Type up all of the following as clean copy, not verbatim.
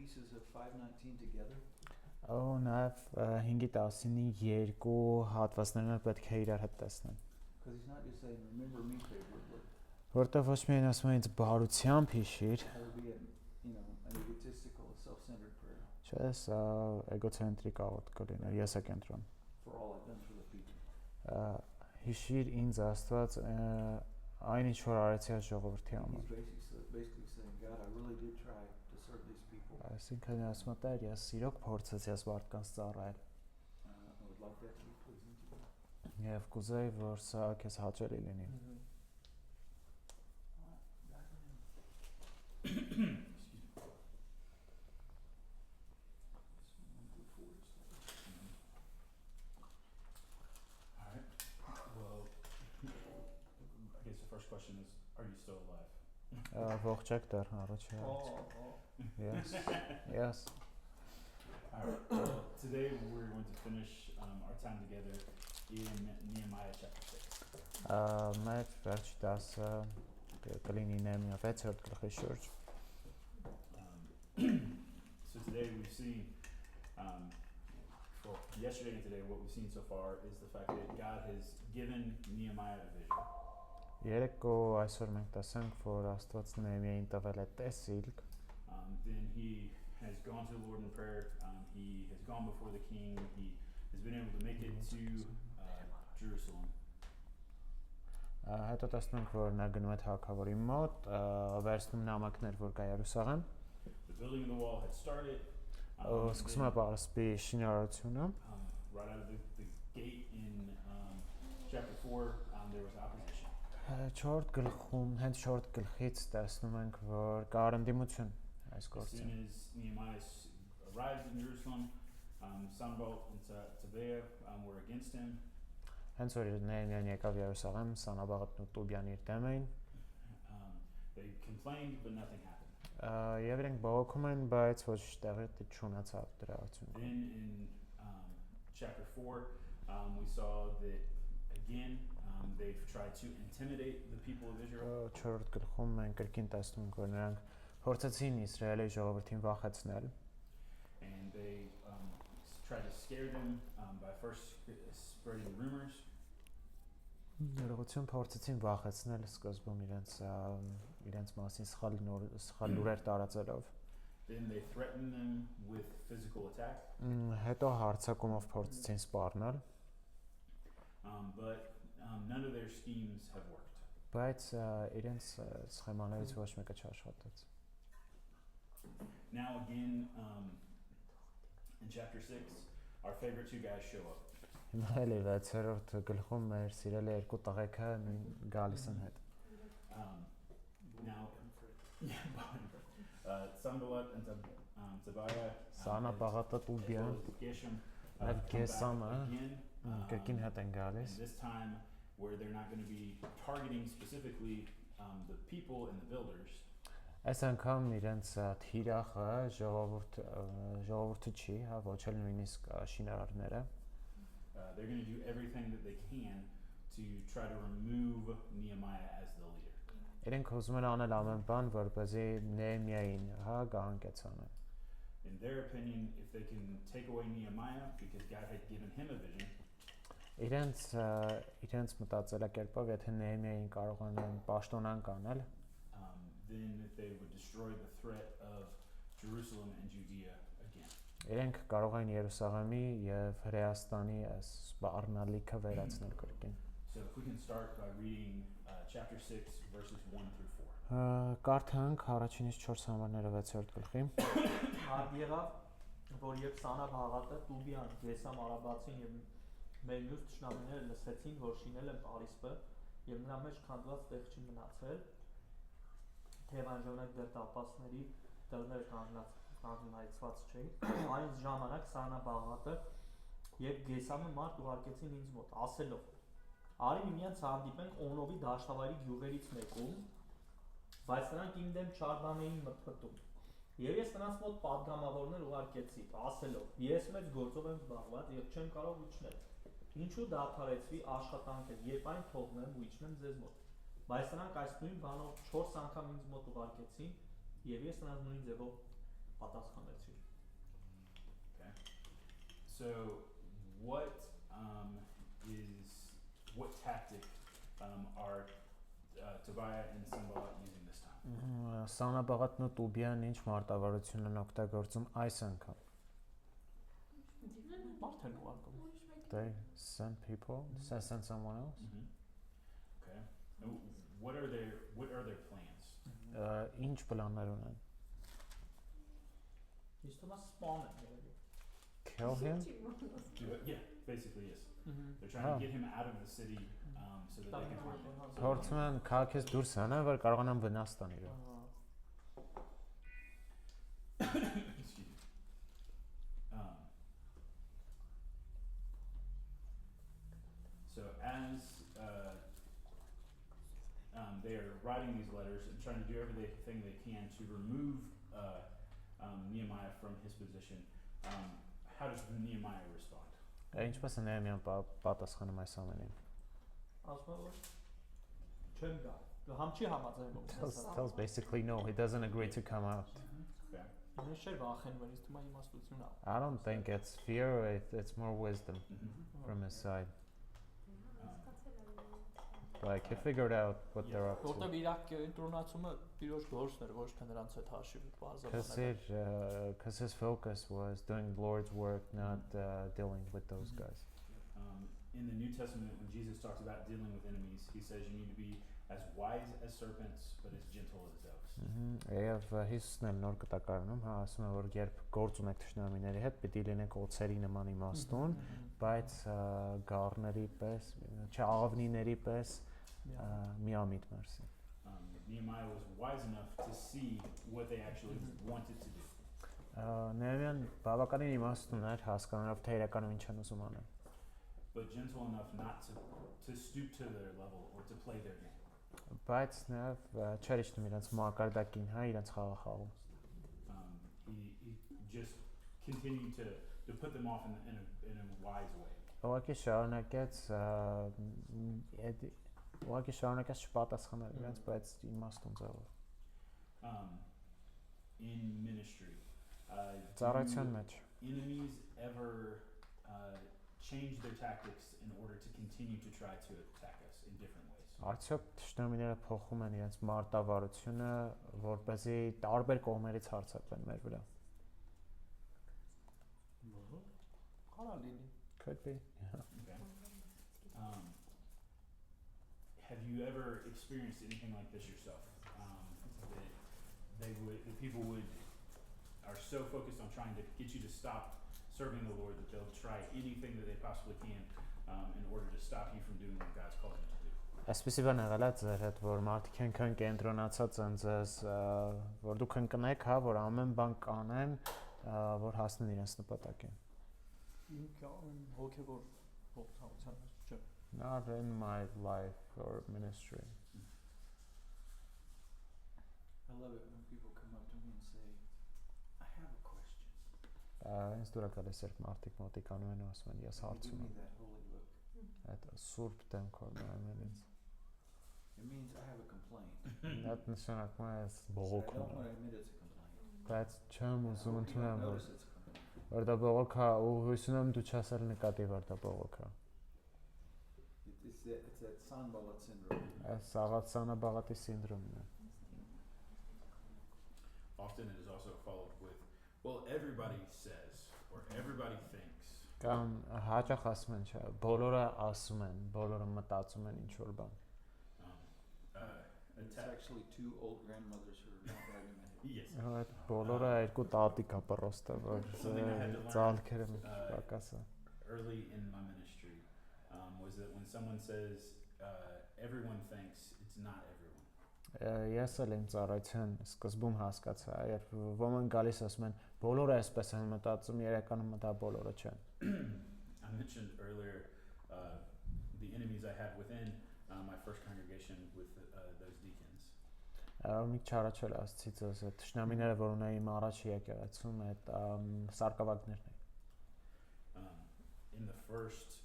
pieces of 5:19 together? Նաև 5:19-ի երկու հատվածներն պետք է իրար հետ տեսնեն։ Because he's not just saying, remember me favorably. Որտեղ ոչ միայն ասում է ինձ բարությամբ հիշիր, That would be an egotistical, self-centered prayer. Չէ, սա էգոցենտրիկ աղոթք կլիներ, եսակենտրոն։ For all I've done for the people. Հիշիր ինձ Աստված այն ինչ որ արեցի այս ժողովրդի համար։ He's basically saying, God, I really did try to serve these people. Այսինքն ասում է Տեր, ես իրոք փորձեցի այս մարդկանց ծառայել։ I would like that to be pleasing to you. Եվ կուզեի, որ սա քեզ հաճելի լինի։ Question is, are you still alive? Ողջ եք դեռ առաջի։ Yes. Yes. All right. Well, today we're going to finish our time together in Nehemiah chapter 6. Մեր վերջ դասը կլինի Նեհեմիա 6-րդ գլխի շուրջ։ So today we've seen well, yesterday and today what we've seen so far is the fact that God has given Nehemiah a vision. Երեկո այսօր մենք տեսանք, որ Աստված Նեհեմիային տվել է տեսիլք։ Then he has gone to the Lord in prayer. He has gone before the king. He has been able to make it to Jerusalem. Հետո տեսնենք, որ նա գնում է թագավորի մոտ, վերցնում նամակներ, որ կա Երուսաղեմ։ The building of the wall had started. Սկսում է պարսպի շինարարությունը։ Right out of the gate in chapter 4, there was opposition. 4 գլխում, հենց 4 գլխից տեսնում ենք, որ կա արդիմություն այս գործին։ As soon as Nehemiah arrived in Jerusalem, Sanballat and Tobiah were against him. Հենց որ Նեհեմիան եկավ Երուսաղեմ, Սանաբաղատն ու Տոբիան իր դեմ էին։ They complained, but nothing happened. Եվ իրենք բողոքում են, բայց ոչ տեղի չունեցավ դրացում։ Then in chapter 4, we saw that again they've tried to intimidate the people of Israel. 4-րդ գլխում մենք կրկին տեսնում ենք, որ նրանք փորձեցին Իսրայելի ժողովրդին վախեցնել։ And they tried to scare them by first spreading rumors. Ներողություն փորձեցին վախեցնել սկզբում իրենց մասին սխալ լուրեր տարածելով։ Then they threatened them with physical attack. Հետո հարձակումով փորձեցին սպառնել։ But none of their schemes have worked. Բայց իրենց սխեմաներից ոչ մեկը չաշխատեց։ Now again in chapter 6 our favorite two guys show up. Հիմա էլի 6-րդ գլխում մեր սիրելի երկու տղեկը գալիս են հետ։ Now Sanballat and Tobiah Սանաբաղատը Տոբիան եւ Գեսամը կրկին հետ են գալիս։ This time where they're not going to be targeting specifically the people and the builders. Այս անգամ իրենց թիրախը ժողովուրդը չի, հա, ոչ էլ նույնիսկ շինարարները։ They're going to do everything that they can to try to remove Nehemiah as the leader. Իրենք ուզում են անել ամեն բան, որպեսզի Նեհեմիային, հա, գահանքեցան։ In their opinion, if they can take away Nehemiah because God had given him a vision. Իրենց մտածելակերպով, եթե Նեհեմիային կարողանան պաշտոնան կանել, then they would destroy the threat of Jerusalem and Judea again. Իրենք կարող են Երուսաղեմի եւ Հրեաստանի այս բառնալիքը վերացնել կրկին։ So if we can start by reading chapter 6 verses 1 through 4. Կարդանք առաջինից 4 համարները 6-րդ գլխի։ Հարկ եղավ, որ երբ Սանաբաղատը, Տոբիան, Գեսամ արաբացին եւ մեր մյուս ճշնամիները լսեցին, որ շինել են Պարիսպը եւ նրա մեջ քանդված տեղ չի մնացել, թեև այն ժամանակ դեռ տապասների տեղները կանգնացված չէին, այն ժամանակ Սանաբաղատը եւ Գեսամը մարդ ուղարկեցին ինձ մոտ, ասելով. Արի միմյանց հանդիպենք Օնովի դաշտավայրի գյուղերից մեկում, բայց նրանք իմ դեմ չարբան էին մտմտում։ Եվ ես նրանց մոտ падգամավորներ ուղարկեցի, ասելով. Ես մեծ գործով եմ զբաղված եւ չեմ կարող իջնել։ Ինչու դադարեցվի աշխատանքը, երբ այն թողնեմ ու իջնեմ ձեզ մոտ։ Բայց նրանք այս նույն բանով 4 անգամ ինձ մոտ ուղարկեցին եւ ես նրանց նույն ձևով պատասխանեցի։ So what what tactic are Tobiah and Sanballat using this time? Սանաբաղատն ու Տուբիան ինչ մարտավարություն են օգտագործում այս անգամ։ Մարդ են ուղարկում։ They send people, send someone else. Okay. And what are their plans? Ինչ պլաններ ունեն։ Իսկ թվում է սպան են երևի։ Kill him? Yeah, basically yes. They're trying Ah. to get him out of the city so that they can harm him. Փորձում են քաղաքից դուրս հանել, որ կարողանան վնաս տան իրեն։ Excuse me. So as they are writing these letters and trying to do everything they can to remove Nehemiah from his position, how does Nehemiah respond? Ինչպես է Նեհեմիան պատասխանում այս ամենին։ Ասում եմ որ չեմ գա։ Համ չի համաձայնում։ Tells basically no, he doesn't agree to come out. Okay. Ինչ չէր վախենում, ինձ թվում է իմաստություն է։ I don't think it's fear, it's more wisdom from his side. Like he figured out what they're up to. Որտեւ իրակ ընտրոնացումը տիրոջ գործն էր, ոչ թե նրանց հետ հաշիվ բարձրացնել։ Because his focus was doing the Lord's work, not dealing with those guys. In the New Testament, when Jesus talks about dealing with enemies, he says you need to be as wise as serpents, but as gentle as doves. Եվ Հիսուսն էլ նոր կտակարանում ասում է, որ երբ գործ ունեք թշնամիների հետ, պիտի լինեք օձերի նման իմաստուն, բայց գառների պես, չաղավնիների պես միամիտ մերսի։ Nehemiah was wise enough to see what they actually wanted to do. Նեհեմիան բավականին իմաստուն էր հասկանալով թե իրականում ինչ են ուզում անել։ But gentle enough not to stoop to their level or to play their game. Բայց նաև չէր իջնում իրենց մակարդակին, հա, իրենց խաղը խաղում։ He just continued to put them off in a wise way. Ուղղակի շարունակեց չպատասխանել իրենց, բայց իմաստուն ձևով։ In ministry, Ծառայության մեջ enemies ever change their tactics in order to continue to try to attack us in different ways? Արդյոք թշնամիները փոխում են իրենց մարտավարությունը, որպեսզի տարբեր կողմերից հարձակվեն մեր վրա։ Կարա լինի։ Could be. Okay. Have you ever experienced anything like this yourself? That people are so focused on trying to get you to stop serving the Lord that they'll try anything that they possibly can in order to stop you from doing what God's called you to do. Այսպեսի բան եղել է ձեր հետ, որ մարդիկ են կենտրոնացած են ձեզ, որ դուք ընկնեք, հա, որ ամեն բան կանեն, որ հասնեն իրենց նպատակին։ Հոգևոր ողջունության մեջ չէ։ Not in my life or ministry. I love it when people come up to me and say, I have a question. Ինձ դուր է գալիս երբ մարդիկ մոտիկանում են ու ասում են ես Give հարցում me եմ։ that holy look. Այդ սուրբ դեմքով նայում են ինձ։ It means I have a complaint. Այդ նշանակում է ես I բողոքում don't եմ։ want to admit it's a complaint. Բայց չեմ I ուզում hope you don't ընդունեմ, notice it's a complaint. որ դա բողոք է ու հույս ունեմ դու չասել նկատի որ դա բողոք է։ It's that Sanballat syndrome. Այս Սանաբաղատի սինդրոմն է։ Often it is also followed with, well, everybody says or everybody thinks. Կամ հաճախ ասում են, չէ, բոլորը ասում են, բոլորը մտածում են ինչ որ բան։ It's actually two old grandmothers who are not right in the head. Yes. Այդ բոլորը երկու տատիկ է պրոստը, որ ցալքերը պակասը։ Early in my ministry was that when someone says everyone thinks, it's not everyone. Ես էլ իմ ծառայության սկզբում հասկացա, երբ ոմանք գալիս ասում են, բոլորը այսպես են մտածում, իրականում դա բոլորը չեն։ I mentioned earlier the enemies I had within my first congregation with those deacons. Մի չարաչել ասցից այդ թշնամիները, որ ունեի իմ առաջի եկեղեցում, այդ սարկավագներն են։ In the first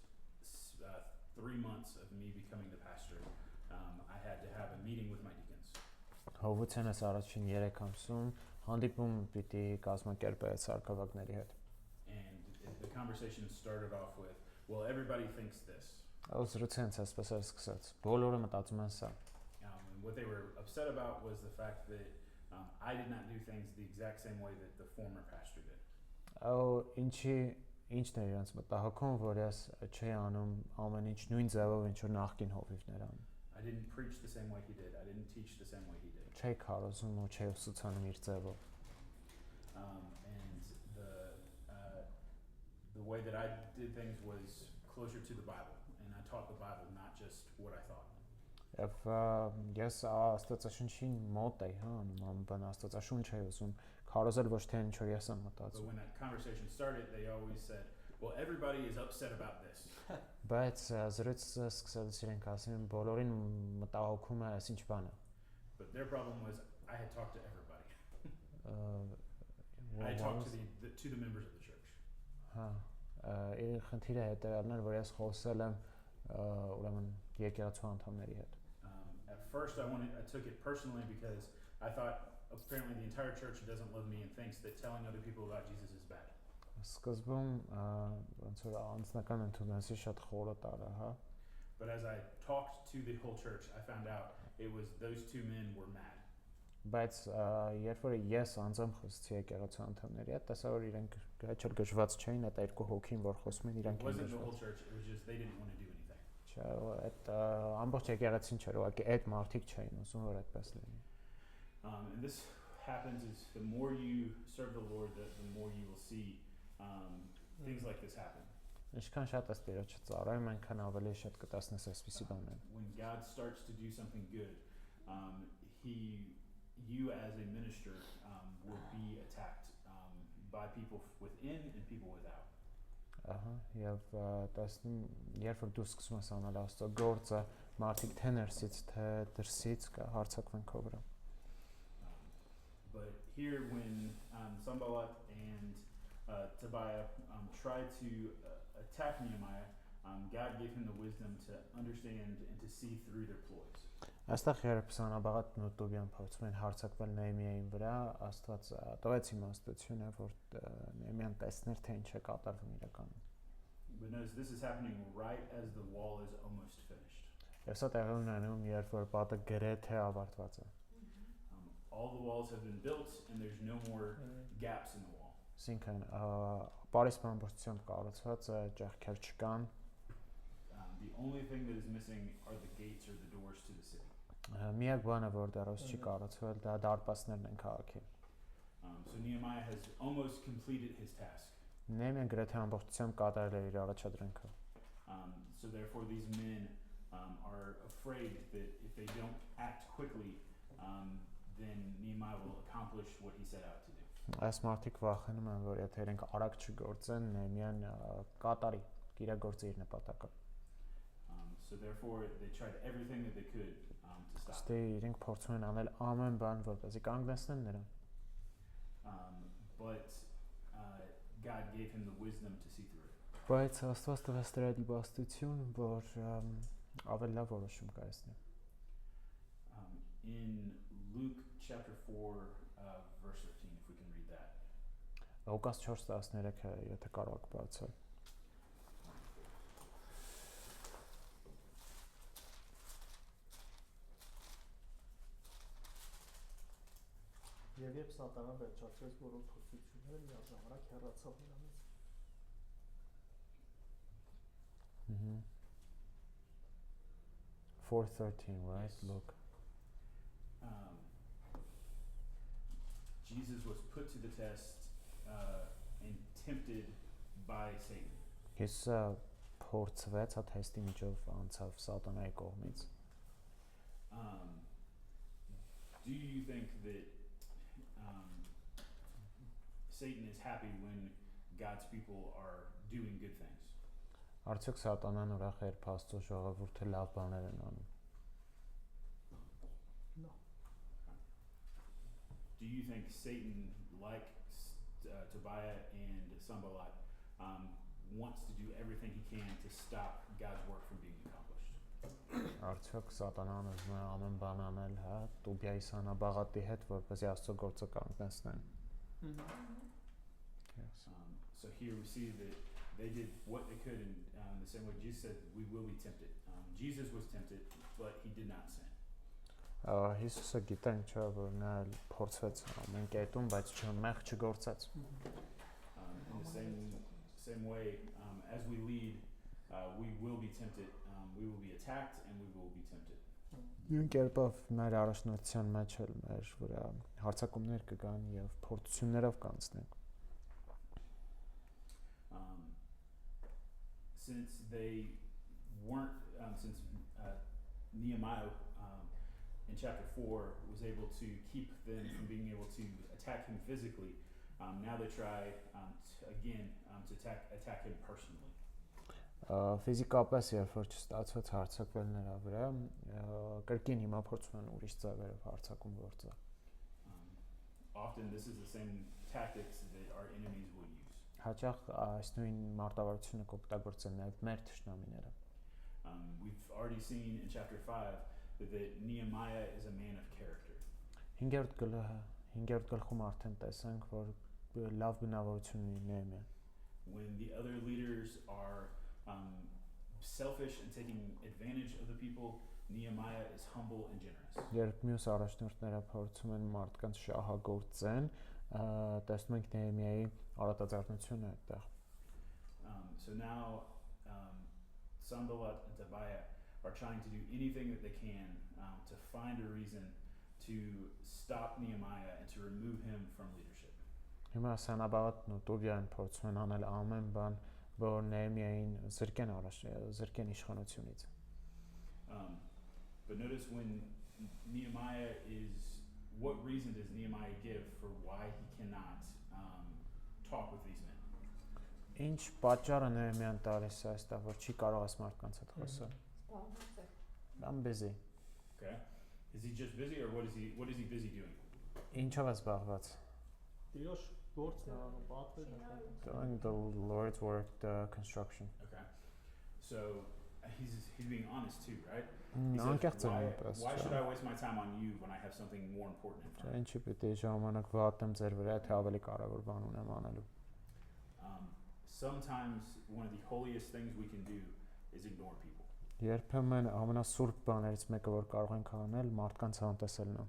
3 months of me becoming the pastor, I had to have a meeting with my deacons. Հովուցենս առաջին 3 ամսում հանդիպում պիտի կազմակերպել այդ սարկավագների հետ։ And the conversation started off with, well, everybody thinks this. Զրույցը այսպես էր սկսած։ Բոլորը մտածում են սա։ And what they were upset about was the fact that I did not do things the exact same way that the former pastor did. Ինչն է իրենց մտահոգում, որ ես չի անում ամեն ինչ նույն ձևով, ինչ որ նախկին հովիվներ անում։ I didn't preach the same way he did. I didn't teach the same way he did. Չի քարոզում ու չի ուսուցանում իր ձևով։ And the way that I did things was closer to the Bible, and I taught the Bible, not just what I thought. Եվ ես Աստվածաշնչին մոտ էի, հա, անում բան Աստվածաշունչ էի ուզում քարոզել, ոչ թե ինչ որ ես եմ But մտածում։ when that conversation started, they always said, well, everybody is upset about this. Բայց զրույցը սկսելուց իրենք ասում են բոլորին մտահոգում է այս ինչ բանը։ But their problem was I had talked to everybody. I What talked was- to the members of the church. Հա, իր խնդիրը հետևյալն էր, որ ես խոսել եմ ուրեմն եկեղեցու անդամների հետ։ At first, I took it personally because I thought apparently the entire church doesn't love me and thinks that telling other people about Jesus is bad. Սկզբում ոնց որ անձնական ընդունեցի շատ խորը տարա, հա։ But as I talked to the whole church, I found out it was those two men were mad. Բայց երբ որ ես անձամբ խոսեցի եկեղեցու անդամների հետ, տեսա որ իրենք հեչել գժված չէին, այդ երկու հոգին, որ խոսում են, It իրենք wasn't the են whole գժված։ church, it was just they didn't want to do anything. Չէ, այդ ամբողջ եկեղեցին չէր, ուղղակի այդ մարդիկ չէին ուզում որ այդպես լինի։ And this happens is the more you serve the Lord, the more you will see things like this happen. Ինչքան շատ ես Տիրոջը ծառայում, այնքան ավելի շատ կտեսնես այսպիսի բաներ։ When God starts to do something good, you as a minister will be attacked by people within and people without. Ահա, եւ տեսնում, երբ որ դու սկսում ես անել Աստծո գործը, մարդիկ թե ներսից, թե դրսից կհարցակվեն քո վրա։ But here when Sanballat and Tobiah tried to attack Nehemiah, God gave him the wisdom to understand and to see through their ploys. Այստեղ երբ Սանաբաղատն ու Տոբիան փորձում են հարձակվել Նեհեմիային վրա, Աստված տվեց իմաստությունը, որ Նեհեմիան տեսներ, թե ինչ է կատարվում իրականում։ But notice this is happening right as the wall is almost finished. Եվ սա տեղի ունենում, երբ որ պատը գրեթե ավարտված է։ All the walls have been built and there's no more gaps in the wall. Այսինքն Պարիս բամբարձությամբ կառուցված է, ճեղքեր չկան։ The only thing that is missing are the gates or the doors to the city. Միակ բանը, որ դեռ չի կառուցվել, դա դարպասներն են քաղաքի։ So Nehemiah has almost completed his task. Նեհեմիան գրեթե ամբողջությամբ կատարել է իր առաջադրանքը։ So therefore these men are afraid that if they don't act quickly, then Nehemiah will accomplish what he set out to do. Այս մարդիկ վախենում են, որ եթե իրենք արագ չգործեն, Նեհեմիան կատարի, իրագործի իր նպատակը։ So therefore they tried everything that they could to stop. Ստե իրենք փորձում են անել ամեն բան, որպեսզի կանգնեցնեն նրան։ But God gave him the wisdom to see through it. Բայց Աստված տվեց դրա դիպաստություն, որ ավելի լավ որոշում կայացնի։ In Luke chapter 4 verse 13, if we can read that. Լուկաս 4:13-ը, եթե կարող եք բացել։ Եվ երբ Սատանան վերջացրեց բոլոր փորձությունները, միաժամանակ հեռացավ նրանից։ 4:13, right? Yes. Look. Jesus was put to the test and tempted by Satan. Հիսուսը փորձվեց հա թեստի միջով անցավ Սատանայի կողմից։ Do you think that Satan is happy when God's people are doing good things? Արդյոք Սատանան ուրախ է, երբ Աստծո ժողովուրդը լավ բաներ են անում։ No. Do you think Satan, like Tobiah and Sanballat, wants to do everything he can to stop God's work from being accomplished? Արդյոք Սատանան ուզում է ամեն բան անել, հա, Տոբիայի Սանաբաղատի հետ, որպեսզի Աստծո գործը կանգնեցնեն։ Yes. So here we see that they did what they could in the same way Jesus said we will be tempted. Jesus was tempted, but he did not sin. Հիսուսը գիտենք չէ որ նա փորձվեց ամեն կետում, բայց չմեղ չգործած։ In the same way, as we lead, we will be tempted. We will be attacked and we will be tempted. Նույն կերպով մեր առաջնորդության մեջ էլ մեր վրա հարցակումներ կգան եւ փորձություններով կանցնենք։ Since they weren't, since Nehemiah in chapter 4 was able to keep them from being able to attack him physically, now they try to attack him personally. Ֆիզիկապես երբ որ չստացվեց հարցակվել նրա վրա, կրկին հիմա փորձում են ուրիշ ձևերով հարցակում գործել։ Often this is the same tactics that our enemies will use. Հաճախ այս նույն մարտավարությունը կօգտագործեն նաև մեր թշնամիները։ We've already seen in chapter 5 that Nehemiah is a man of character. 5-րդ գլխում արդեն տեսանք, որ լավ բնավորություն ունի Նեհեմիան։ When the other leaders are selfish and taking advantage of the people, Nehemiah is humble and generous. Երբ մյուս առաջնորդները փորձում են մարդկանց շահագործեն, տեսնում ենք Նեհեմիայի արատաձեռնությունը այդտեղ։ So now Sanballat and Tobiah are trying to do anything that they can to find a reason to stop Nehemiah and to remove him from leadership. Հիմա Սանաբաղատն ու Տոբիան փորձում են անել ամեն բան, որ Նեհեմիային զրկեն իշխանությունից։ But notice when Nehemiah what reason does Nehemiah give for why he cannot talk with these men? Ինչ պատճառ է Նեհեմիան տալիս այստեղ, որ չի կարող այս մարդկանց հետ խոսել։ I'm busy. Okay. Is he just busy or what is he busy doing? Ինչով է զբաղված։ Տիրոջ գործն է անում, պատվերն է։ Doing the Lord's work, the construction։ Okay. So he's being honest too, right? Անկեղծ է Why should I waste my time on you when I have something more important in front of me? Ինչի պիտի ժամանակ վատեմ ձեր վրա, թե ավելի կարևոր բան ունեմ անելու։ Sometimes one of the holiest things we can do is ignore people. Երբեմն ամենասուրբ բաներից մեկը որ կարող ենք անել մարդկանց անտեսելն է։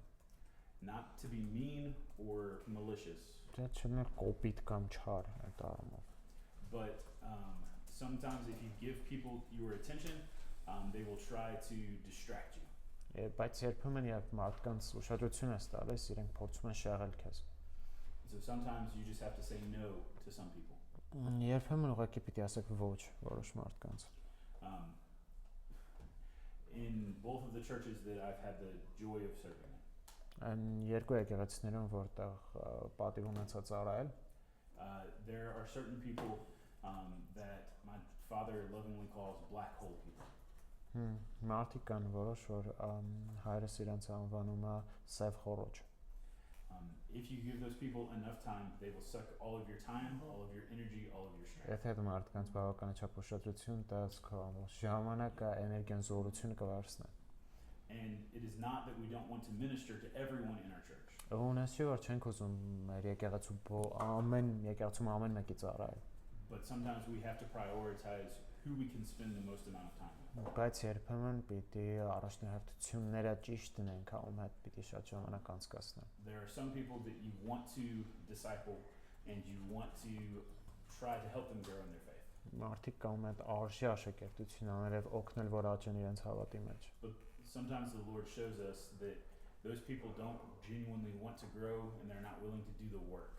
Not to be mean or malicious. Դա չնա կոպիտ կամ չար այդ առումով։ But sometimes if you give people your attention, they will try to distract you. Բայց երբեմն երբ մարդկանց ուշադրություն ես տալիս, իրենք փորձում են շեղել քեզ։ So sometimes you just have to say no to some people. Երբեմն ուղղակի պիտի ասեք ոչ որոշ մարդկանց։ In both of the churches that I've had the joy of serving. Այն երկու եկեղեցիներում որտեղ պատիվ ունեցած արայել, there are certain people that my father lovingly calls black hole people. Մարդիկ կան որոշ որ հայրս իրանց անվանում է սև խոռոչ։ If you give those people enough time, they will suck all of your time, all of your energy, all of your strength. Եթե մարդկանց բավականաչափ ուշադրություն տաս, քո ժամանակը, էներգիան, զորությունը կվարձնի։ And it is not that we don't want to minister to everyone in our church. Ունես չէ որ չենք ուզում մեր եկեղեցում ամեն մեկի ծառայել։ But sometimes we have to prioritize who we can spend the most amount of time with. Բայց երբեմն պիտի առաջնահերթությունները ճիշտ դնենք, ում հետ պիտի շատ ժամանակ անցկացնենք։ There are some people that you want to disciple and you want to try to help them grow in their faith. Մարդիկ կան այդ արժի աշակերտություն անել եւ օգնել որ աճեն իրենց հավատի մեջ։ But sometimes the Lord shows us that those people don't genuinely want to grow and they're not willing to do the work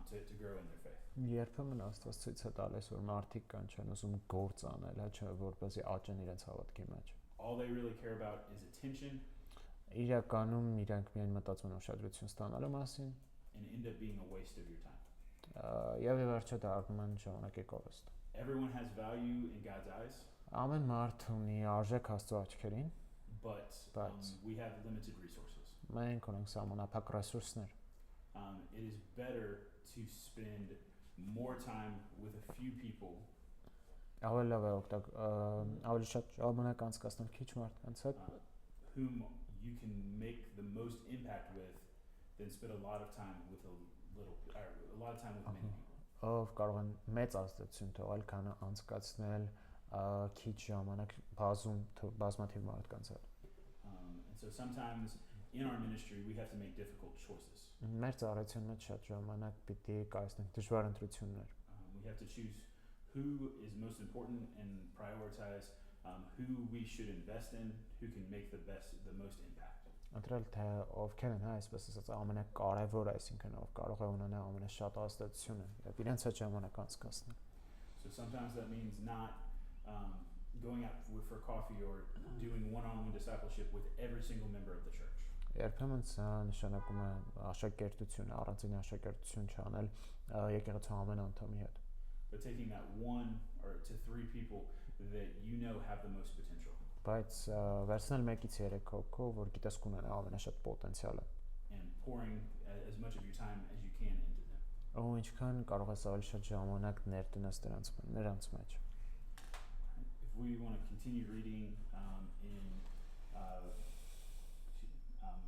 to grow in their faith. Երբեմն Աստված ցույց է տալիս որ մարդիկ կան չեն ուզում գործ անել, հա, որպեսզի աճեն իրենց հավատքի մեջ։ All they really care about is attention. Իրականում իրենք միայն մտածում են ուշադրություն ստանալու մասին and end up being a waste of your time. Եվ վերջը դառնում են ժամանակի կորուստ։ Everyone has value in God's eyes. Ամեն մարդ ունի արժեք Աստծո աչքերին, but we have limited resources. Մենք ունենք սահմանափակ ռեսուրսներ։ It is better to spend more time with a few people. Ավելի լավ է ավելի շատ ժամանակ անցկացնել քիչ մարդկանց հետ, whom you can make the most impact with than spend a lot of time with many people. ով կարող են մեծ ազդեցություն թողել, քան անցկացնել քիչ ժամանակ բազմաթիվ մարդկանց հետ։ And so sometimes in our ministry we have to make difficult choices. Մեր ծառայության մեջ շատ ժամանակ պիտի կայացնենք դժվար ընտրություններ։ We have to choose who is most important and prioritize who we should invest in, who can make the most impact. Ընտրել թե ովքեր են, այսպես ասած, ամենակարևորը, այսինքն ով կարող է ունենալ ամենաշատ ազդեցությունը, եւ իրենց հետ ժամանակ անցկացնել։ So sometimes that means not going out for coffee or doing one-on-one discipleship with every single member of the church. Երբեմն սա նշանակում է աշակերտություն, առանձին աշակերտություն չանել եկեղեցու ամեն անդամի հետ։ But taking that one or to three people that you know have the most potential. Բայց վերցնել 1-ից 3 հոգով, որ գիտես կունենա ամենաշատ պոտենցիալը։ And pouring as much of your time as you can into them. Ու ինչքան կարող ես ավելի շատ ժամանակ ներդնես նրանց մեջ։ If we want to continue reading in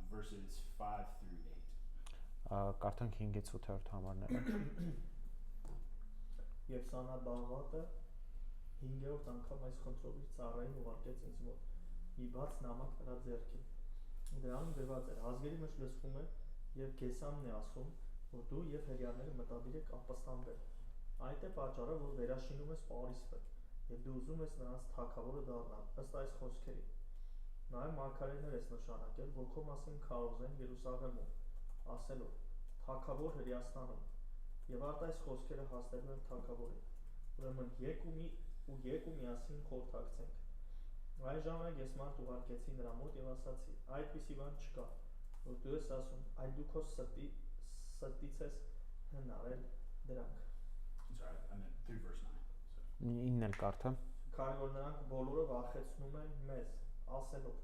verses 5 through 8. Կարդանք 5-ից 8 համարները։ Եվ Սանաբաղատը 5-րդ անգամ այս խնդրով իր ծառային ուղարկեց ինձ մոտ մի բաց նամակ նրա ձեռքին։ Դրանում գրված էր. ազգերի մեջ լսվում է եւ Գեսամն է ասում, որ դու եւ հրեաները մտադիր եք ապաստանվել։ Այդ է պատճառը, որ վերաշինում ես Պարիսպը եւ դու ուզում ես նրանց թագավորը դառնալ ըստ այս խոսքերի։ Նաեւ մարգարեներ ես նշանակել, որ քո մասին քարոզեն Երուսաղեմում, ասելով. թագավոր Հրեաստանում եւ արդ այս խոսքերը հասնելու են թագավորին։ Ուրեմն եք ու միասին խորհրդակցենք։ Այն ժամանակ ես մարդ ուղարկեցի նրա մոտ եւ ասացի. այդպիսի բան չկա, որ դու ես ասում, այլ դու քո սրտից ես հնարել դրանք։ I'm sorry, I meant through verse 9. 9-ն էլ կարդա։ Քանի որ նրանք բոլորը վախեցնում են մեզ, ասելով.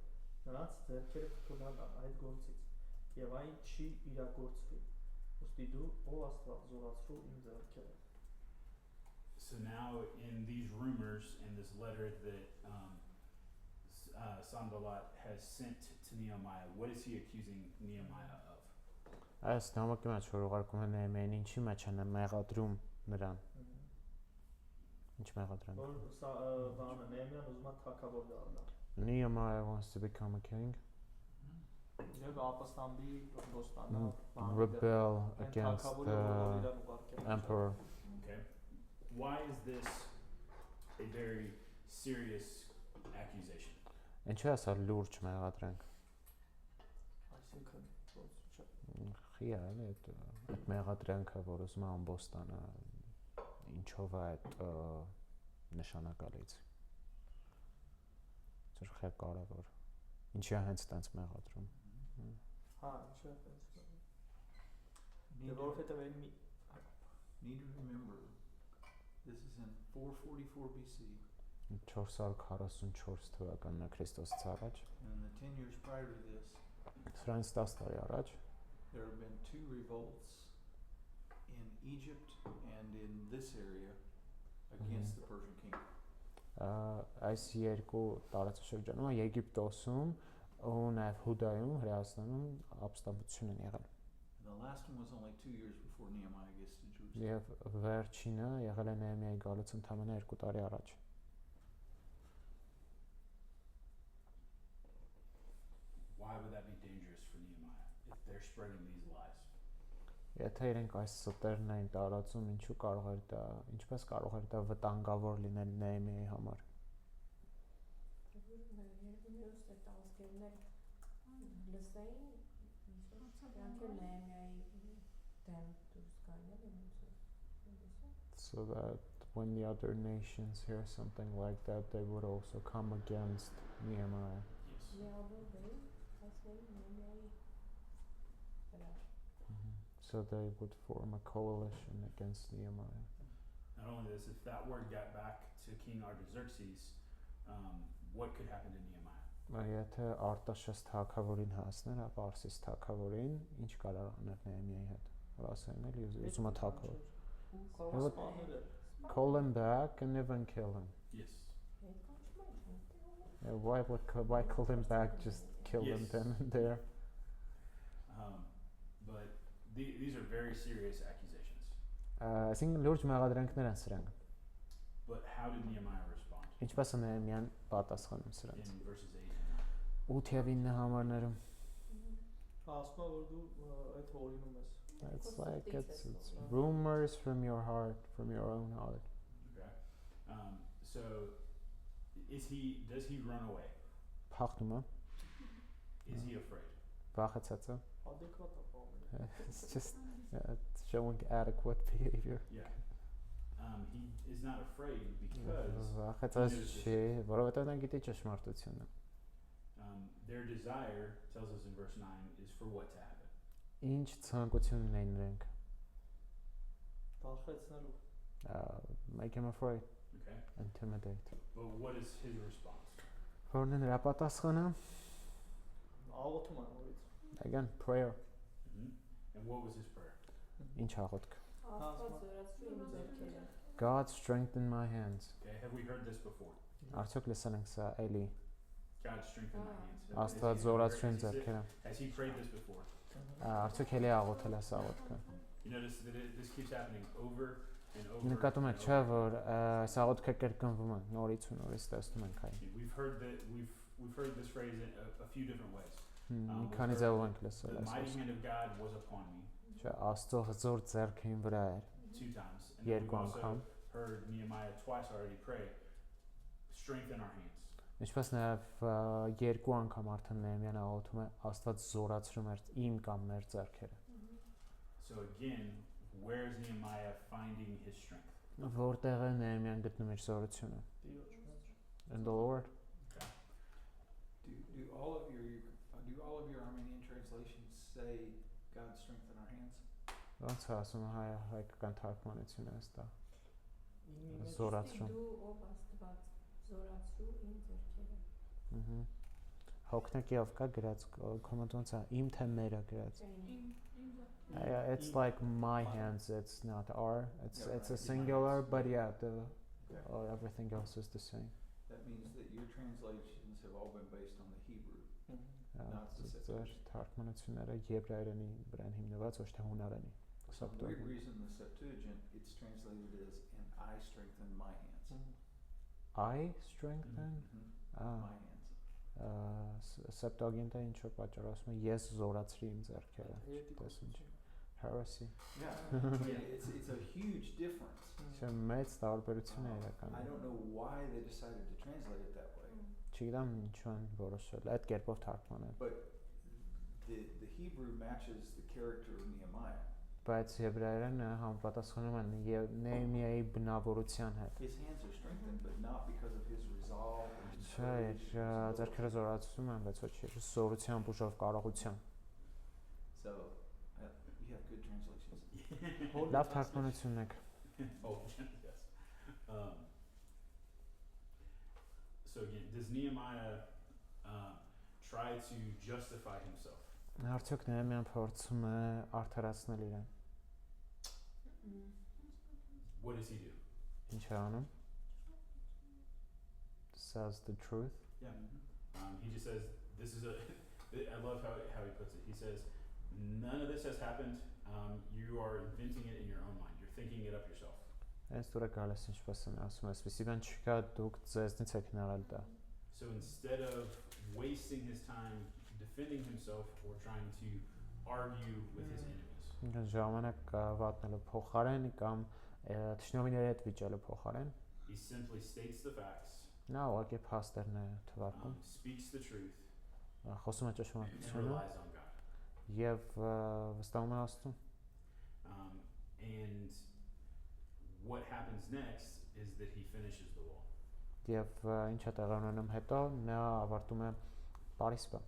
նրանց ձեռքերը կթուլանան այդ գործից եւ այն չի իրագործվի։ Ուստի դու ով Աստված զորացրու իմ ձեռքերը։ So now in these rumors and this letter that Sanballat has sent to Nehemiah, what is he accusing Nehemiah of? Այս նամակի մեջ որ ուղարկում են Նեհեմիային, ինչի մեջ են մեղադրում նրան։ Ինչ մեղադրում։ Որ բանը Նեհեմիան ուզում է թագավոր դառնալ։ Nehemiah wants to become a king. Եվ ապստամբի ոստանա Rebel against the emperor. Okay. Why is this a very serious accusation? Ինչու է սա լուրջ մեղադրանք։ Այսինքն Խի է այդ մեղադրանքը, որ ուզում է ամբոստանը, ինչով է այդ նշանակալից։ Ձեր խե կարևոր։ Ինչի է հենց տենց մեղադրում։ Հա, ինչու է տենց։ Դե որովհետև այն Need to remember, this is in 444 BC. 444 թվականն է Քրիստոսից առաջ։ And in the 10 years prior to this, Սրանից 10 տարի առաջ there have been 2 revolts in Egypt and in this area against the Persian king. Այս երկու տարածաշրջանում Եգիպտոսում ու նաև Հուդայում, Հրեաստանում ապստամբություն են եղել։ The last one was only 2 years before Nehemiah gets to Jerusalem. Եվ վերջինը եղել է Նեհեմիայի գալուց ընդամենը 2 տարի առաջ։ Why would that be dangerous for Nehemiah if they're spreading these lies? Եթե իրենք այս ստերն էին տարածում, ինչպես կարող էր դա վտանգավոր լինել Նեհեմիայի համար։ So that when the other nations hear something like that, they would also come against Nehemiah. So they would form a coalition against Nehemiah. Not only this, if that word got back to King Artaxerxes, what could happen to Nehemiah? Եթե Արտաշես թագավորին հասներ, ապա Պարսից թագավորին ինչ կարող անել Նեհեմիայի հետ։ Որ ասեն էլի ուզում է թագավոր։ Call him back and even kill him. Yes. Why call him back? Just kill him then and there. But these are very serious accusations. Այսինքն լուրջ մեղադրանքներ են սրանք։ But how did Nehemiah respond Ինչպես է Նեհեմիան պատասխանում սրանց։ in verses 8 and 9? 8 եւ 9 համարներում Ասում է, որ դու այդ հորինում ես։ it's like it's rumors from your heart, from your own heart. Okay. So does he run away? Փախնում է, Is he afraid? վախեցած է։ Adekvat է բանը։ It's just it's showing adequate behavior. Yeah. He is not afraid because Վախեցած չի, որովհետեւ նա գիտի ճշմարտությունը։ their desire tells us in verse 9 is for what to happen? Ինչ ցանկություն ունեն նրանք։ Վախեցնելու։ Make him afraid, Okay. intimidate. But what is his response? Որն է նրա պատասխանը? Աղոթում է նորից։ Again, prayer. And what was his prayer? Ինչ աղոթք։ Աստված զորացրու իմ ձեռքերը։ God strengthen my hands. Okay. Have we heard this before? Արդյոք լսել ենք սա էլի։ God strengthen my hands. Աստված զորացրու իմ ձեռքերը։ Has he prayed this before? Արդյոք էլի աղոթել է սա աղոթքը։ You notice that this keeps happening over and over. Նկատում եք, չէ՞ որ այս աղոթքը կրկնվում է նորից ու նորից տեսնում ենք այն։ We've heard this phrase in a few different ways. Մի քանի ձևով ենք լսել The այս mighty խոսքը։ hand of God was upon me Չէ, Աստծո հզոր ձեռքը իմ վրա էր 2 times. And then we've երկու also անգամ։ heard Nehemiah twice already pray, strengthen our hands. Ինչպես նաև երկու անգամ արդեն Նեհեմիան աղոթում է Աստված զորացրում էր իմ կամ մեր ձեռքերը։ So again, where's Nehemiah finding his strength? Որտեղ է Նեհեմիան գտնում իր զորությունը։ Տիրոջ մեջ։ In the Lord. Do all of your Armenian translations say God strengthen our hands? Ոնց է ասում հայկական թարգմանությունը ըստ։ Իմի մեջ Զորացրում։ Դու ով Աստված զորացրու իմ ձեռքերը։ Հոգնակիով կա գրած comment ոնց է իմ թե մերը գրած։ It's like my hands, it's not our. It's a singular, but yeah, everything else is the same. That means that your translations have all been based on the Hebrew, not the Ձեր Septuagint. թարգմանությունները եբրայերենի վրա են հիմնված, ոչ թե հունարենի։ For some weird reason, the Septuagint, it's translated as, and I strengthen my hands. I strengthen. My hands. Septuagint-ը ինչ որ պատճառով ասում է ես զորացրի իմ ձեռքերը։ Տեսնում եք։ Heresy։ Yeah, I mean, it's a huge difference. Չէ, մեծ տարբերություն է I իրականում։ don't know why they decided to translate it that way, Չգիտեմ ինչու են որոշել այդ կերպով թարգմանել։ but the Hebrew matches the character of Nehemiah. Բայց եբրայերենը համապատասխանում են Նեհեմիայի բնավորության հետ։ His hands are strengthened, but not because of his resolve and his Չէ, ձեռքերը զորացում են, բայց ոչ իր զորությամբ ուժով կարողությամբ։ So you have good translations. Լավ թարգմանություն եք։ Oh, yes. So again, does Nehemiah try to justify himself? Արդյոք Նեհեմիան փորձում է արդարացնել իրեն։ What does he do? Ինչ է անում։ Says the truth. Yeah. He just says, this is I love how he puts it. He says, none of this has happened. You are inventing it in your own mind. You're thinking it up yourself. Այս դուրը գալիս ինչպես են ասում, այսպեսի բան չկա, դուք ձեզնից եք հնարել դա։ So instead of wasting his time defending himself or trying to argue with his enemies, Ժամանակ վատնելու փոխարեն կամ թշնամիների հետ վիճելու փոխարեն he simply states the facts, նա ուղղակի փաստերն է թվարկում, speaks the truth, խոսում է and ճշմարտությունը relies on God. եւ վստահում է Աստծուն։ And what happens next is that he finishes the wall. Եվ ինչ է տեղի ունենում հետո նա ավարտում է Պարիսպը։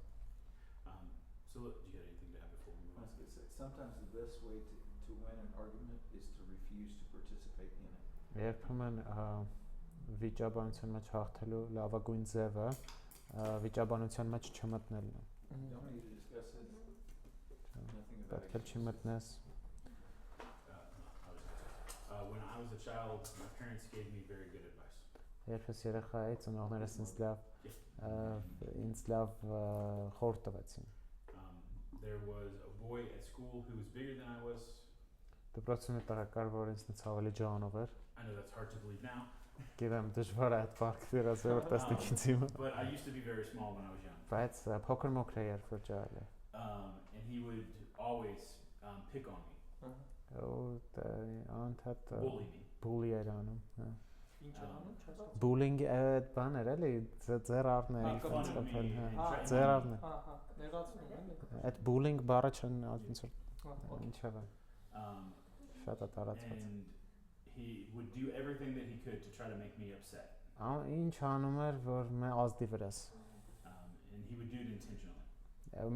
So look, do you got anything to add before we move I on? was gonna say, sometimes the best way to win an argument is to refuse to participate in it. Երբեմն վիճաբանության մեջ հաղթելու լավագույն ձևը վիճաբանության մեջ չմտնելն է։ Don't need to discuss it. Nothing about Պետք է it. չմտնես։ When I was a child, my parents gave me very good advice. Երբ ես երեխա էի, ծնողներս ինձ լավ խորհուրդ տվեցին։ There was a boy at school who was bigger than I was. դպրոցում մի տղա կար, որ ինձնից ավելի ջանով էր։ I know that's hard to believe now, Գիտեմ դժվար է այդ ֆակտը դերացել որ տեսնեք ինձ հիմա։ but I used to be very small when I was young. Բայց փոքր մոքր էր որ ջալը։ And he would always pick on me, Ու անթատ bully me. բուլի էր անում, հա։ Ինչ անում չհասկացա։ Բուլինգ այդ բան էր էլի, ձեր առն է Make fun of me ինձ and հա։ threaten Ձեր me. առն է։ Ահա, նեղացնում եմ, Այդ բուլինգ բառը չեն ոնց որ էլի։ ինչա է։ Um, Շատ է տարածված։ and he would do everything that he could to try to make me upset. Ինչ անում էր որ մե ազդի վրաս։ And he would do it intentionally.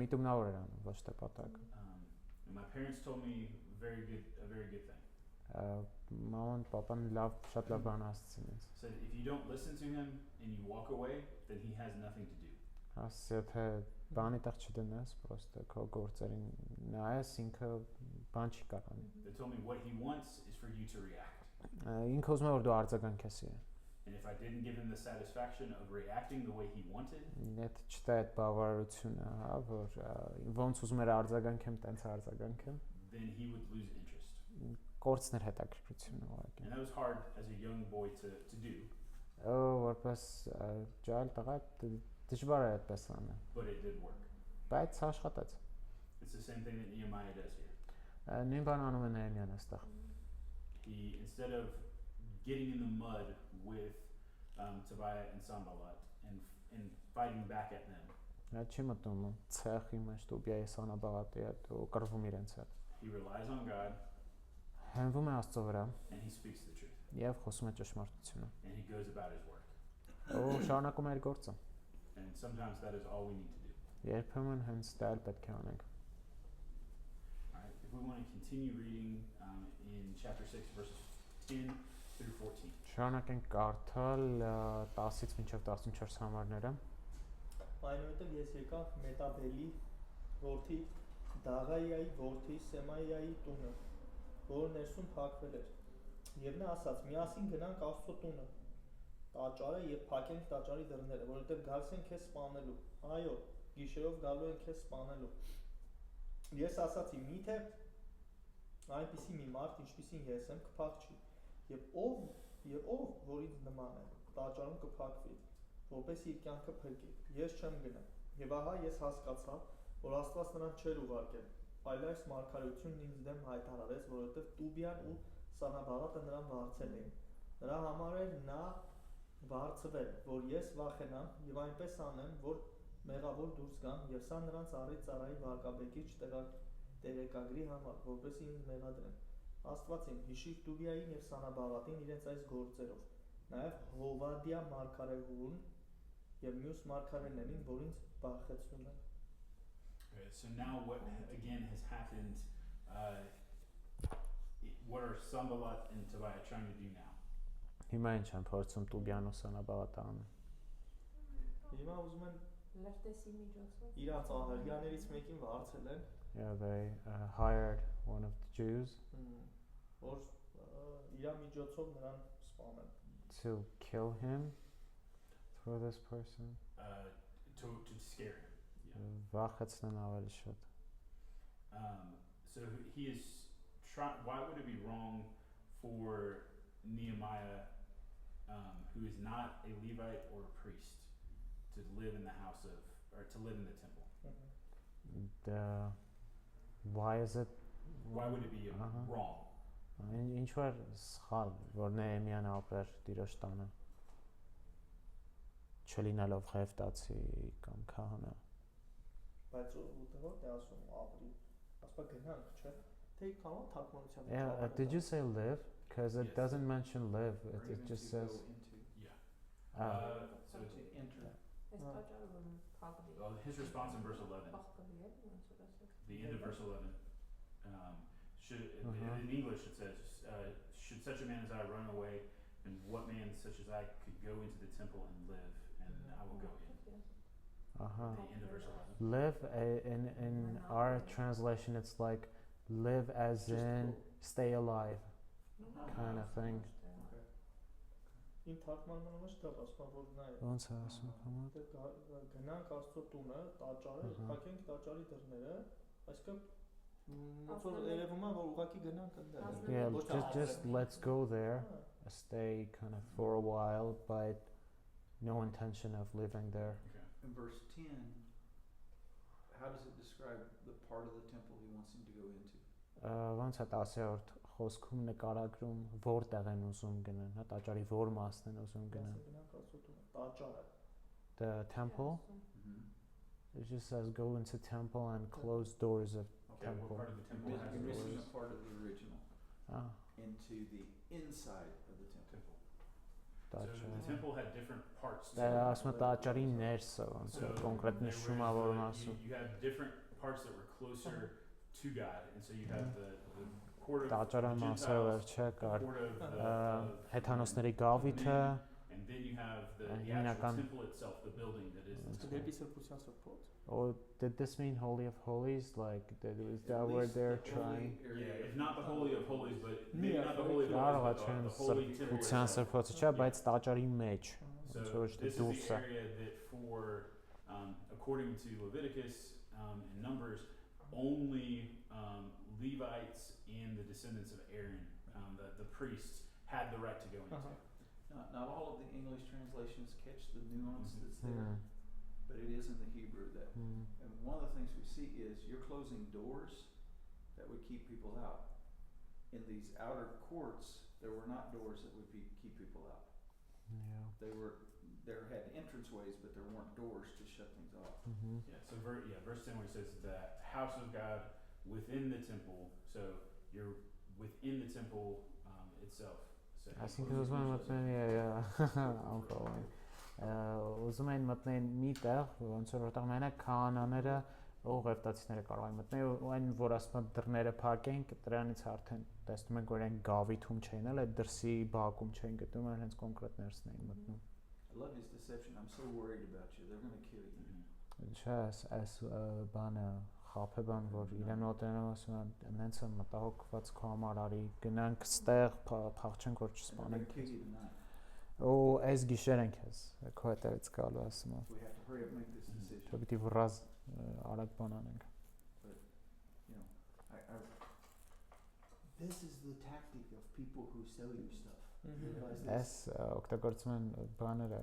Միտումնավոր էր անում, ոչ թե պատակ։ And my parents told me a very good thing. Մաման, papan շատ լավ բան ասացին ինձ։ Said if you don't listen to him and you walk away, then he has nothing to do. Ասացի թե բանի տեղ չդնես, պրոստը քո գործերին նայես, ինքը բան չի կարող անի։ They told me what he wants is for you to react. Ինքը ուզում է որ դու արձագանքես։ And if I didn't give him the satisfaction of reacting the way he wanted, Այդ չտա այդ բավարարությունը, հա, որ ոնց ուզում էր արձագանքեմ, տենց արձագանքեմ։ then he would lose interest. Կորցներ հետաքրքրությունը ուղղակի։ And that was hard as a young boy to do, Որպես ջալ տղա դժվար է այդպես անել, but it did work. բայց աշխատեց։ It's the same thing that Nehemiah does here. Նույն բան անում է Նեհեմիան այստեղ։ He, instead of getting in the mud with Tobiah and Sanballat and fighting back at them, Նա չի մտնում ցեխի մեջ Տոբիայի Սանաբաղատի հետ ու կռվում իրենց հետ։ he relies on God Հենվում է Աստծո վրա and he speaks the truth. եւ խոսում է ճշմարտությունը։ And he goes about his work. Ու շարունակում է իր գործը։ And sometimes that is all we need to do. Երբեմն հենց դա էլ պետք է անենք։ Alright, if we want to continue reading in chapter 6, verses 10 through 14. Շարունակենք կարդալ 10-ից մինչև 14 համարները։ Այնուհետև ես եկա Մետաբելի որդի Դաղայիայի որդի Սեմայիայի տունը, որ ներսում փակվել էր։ Եվ նա ասաց. «Միասին գնանք Աստծո տունը, տաճարը եւ փակենք տաճարի դռները, որովհետեւ գալիս են քեզ սպանելու։ Այո, գիշերով գալու են քեզ սպանելու»։ Ես ասացի. «Միթե այնպիսի մի մարդ, ինչպիսին ես եմ, կփախչի, եւ ով որ ինձ նման է, տաճարում կփակվի, որպես իր կյանքը փրկի։ Ես չեմ գնա»։ Եվ ահա ես հասկացա, որ Աստված նրան չէր ուղարկել, այլ այս մարգարեությունն ինձ դեմ հայտարարեց, որովհետև Տուբիան ու Սանաբաղատը նրան վարձել էին։ Նրա համար էր նա վարձվել, որ ես վախենամ եւ այնպես անեմ, որ մեղավոր դուրս գան, եւ սա նրանց առիթ ծառայի վարկաբեկիչ տեղեկագրի համար, որպեսզի ինձ մեղադրեն։ Աստված իմ, հիշիր Տուբիային եւ Սանաբաղատին իրենց այս գործերով, նաեւ Հովադիա մարգարեհուն եւ մյուս մարգարեներին, որ ինձ վախեցնում են։ Okay, so now what again has happened, what are Sanballat and Tobiah trying to do now? Հիմա ինչ են փորձում Տուբիան ու Սանաբաղատը անում։ Հիմա ուզում են Լրտեսի միջոցով իրանց ահերյաներից մեկին վարձել են, Yeah, they hired one of the Jews որ իր միջոցով նրան սպանեն։ to kill him through this person. To scare him. Yeah. Վախեցնեն ավելի շատ։ So he is trying. Why would it be wrong for Nehemiah, who is not a Levite or a priest, to live in the house of, or to live in the temple? Why is it Why would it be wrong? Ինչ որ սխալ որ Նեհեմիան ապրեր Տիրոջ տանը չլինելով Ղևտացի կամ քահանա Բայց ուտեղոտ է ասում ապրի, ասպա գնանք, չէ՞։ Թե կանոն թարգմանության։ Yeah, did you say live? Because it Yes. doesn't mention live, Or it even just to go says into. Yeah. So to enter. Այս տաճարում փակվի։ Well, his response in verse 11, Փակվի է, ոնց որ ասած։ the end of verse 11, in English it says, should such a man as I run away, and what man such as I could go into the temple and live, and I will go in. uh-huh. The end of verse 11. Live in our translation it's like live as in stay alive kind of thing. Ին թարգմանման մեջ դա ասում որ նա է։ Ոնց է ասում համա։ Գնանք Աստծո տունը, տաճարը, փակենք տաճարի դռները, այսինքն Ոնց որ երևում է որ ուղակի գնանք այնտեղ։ Yeah, Ոչ թե just ապրեն։ let's go there, stay kind of for a while, but no intention of living there. Okay. In verse 10, how does it describe the part of the temple he wants him to go into? Ոնց է 10-րդ խոսքում նկարագրում որտեղ են ուզում գնան, հա տաճարի որ մասն են ուզում գնան։ Գնանք ասոտում տաճարը։ The temple, it just says go into temple and close doors of Okay, what temple. part of the temple You're has missing doors? a part of the original Ah, into the inside of the temple. So the տաճար։ temple had different parts to Դա it. ասում է տաճարի ներսը, ոնց So որ կոնկրետ there նշում was է որ the- ասում։ you had different parts that were closer to God, and so you had the court of the Տաճարը մասը Gentiles, վերջը the կար court of հեթանոսների գավիթը, and then you have the Հիմնական- actual temple itself, the building that is the temple. Դեպի սրբության սրբոց։ or did this mean Holy of Holies? Like, is At that where least they're the holy trying? area Yeah, of if not the Holy of Holies, but maybe Yeah, not the Holy of Կարող է Holies, չեն but the Holy Temple սրբության itself. սրբոցը չէ, բայց տաճարի մեջ։ So Ոնց որ this is դուրս the է։ area that for, according to Leviticus and Numbers, only Levites and the descendants of Aaron, the priests, had the right to go into. Not all of the English translations catch the nuance that's there, Hmm. but it is in the Hebrew that. Hmm. And one of the things we see is you're closing doors that would keep people out. In these outer courts, there were not doors that would keep people out. Yeah. There had entranceways, but there weren't doors to shut things off. Mhm. Yeah, so verse 10 where it says the house of God within the temple, so you're within the temple itself. So I think closing ուզում են doors մտնել, I'm following. Ուզում են մտնել մի տեղ, ոնց որ որտեղ մենակ քահանաները, ուղևտացիները կարող են մտնել, ու այն որ ասում են դռները փակենք, դրանից արդեն տեսնում ենք որ այն գավիթում չեն, էլ այդ դրսի բակում չեն գտնում, այլ հենց կոնկրետ ներսն են մտնում։ I love his deception. I'm so worried about you. They're going to kill you. Mhm. Չէ, այս բանը խափե բան որ իրեն մոտենալով ասում են, նենց եմ մտահոգված քո համար արի, գնանք ստեղ, փախչենք որ And they're going չսպանենք։ to kill you tonight. Ու այս գիշեր ենք ես, քո հետևից գալու ասում եմ։ We have to hurry up and make this Mhm. decision. Դե պիտի վռազ արագ բան անենք։ You know, this is the tactic of people who sell you stuff. You realize this? Այս օգտագործում են բաները,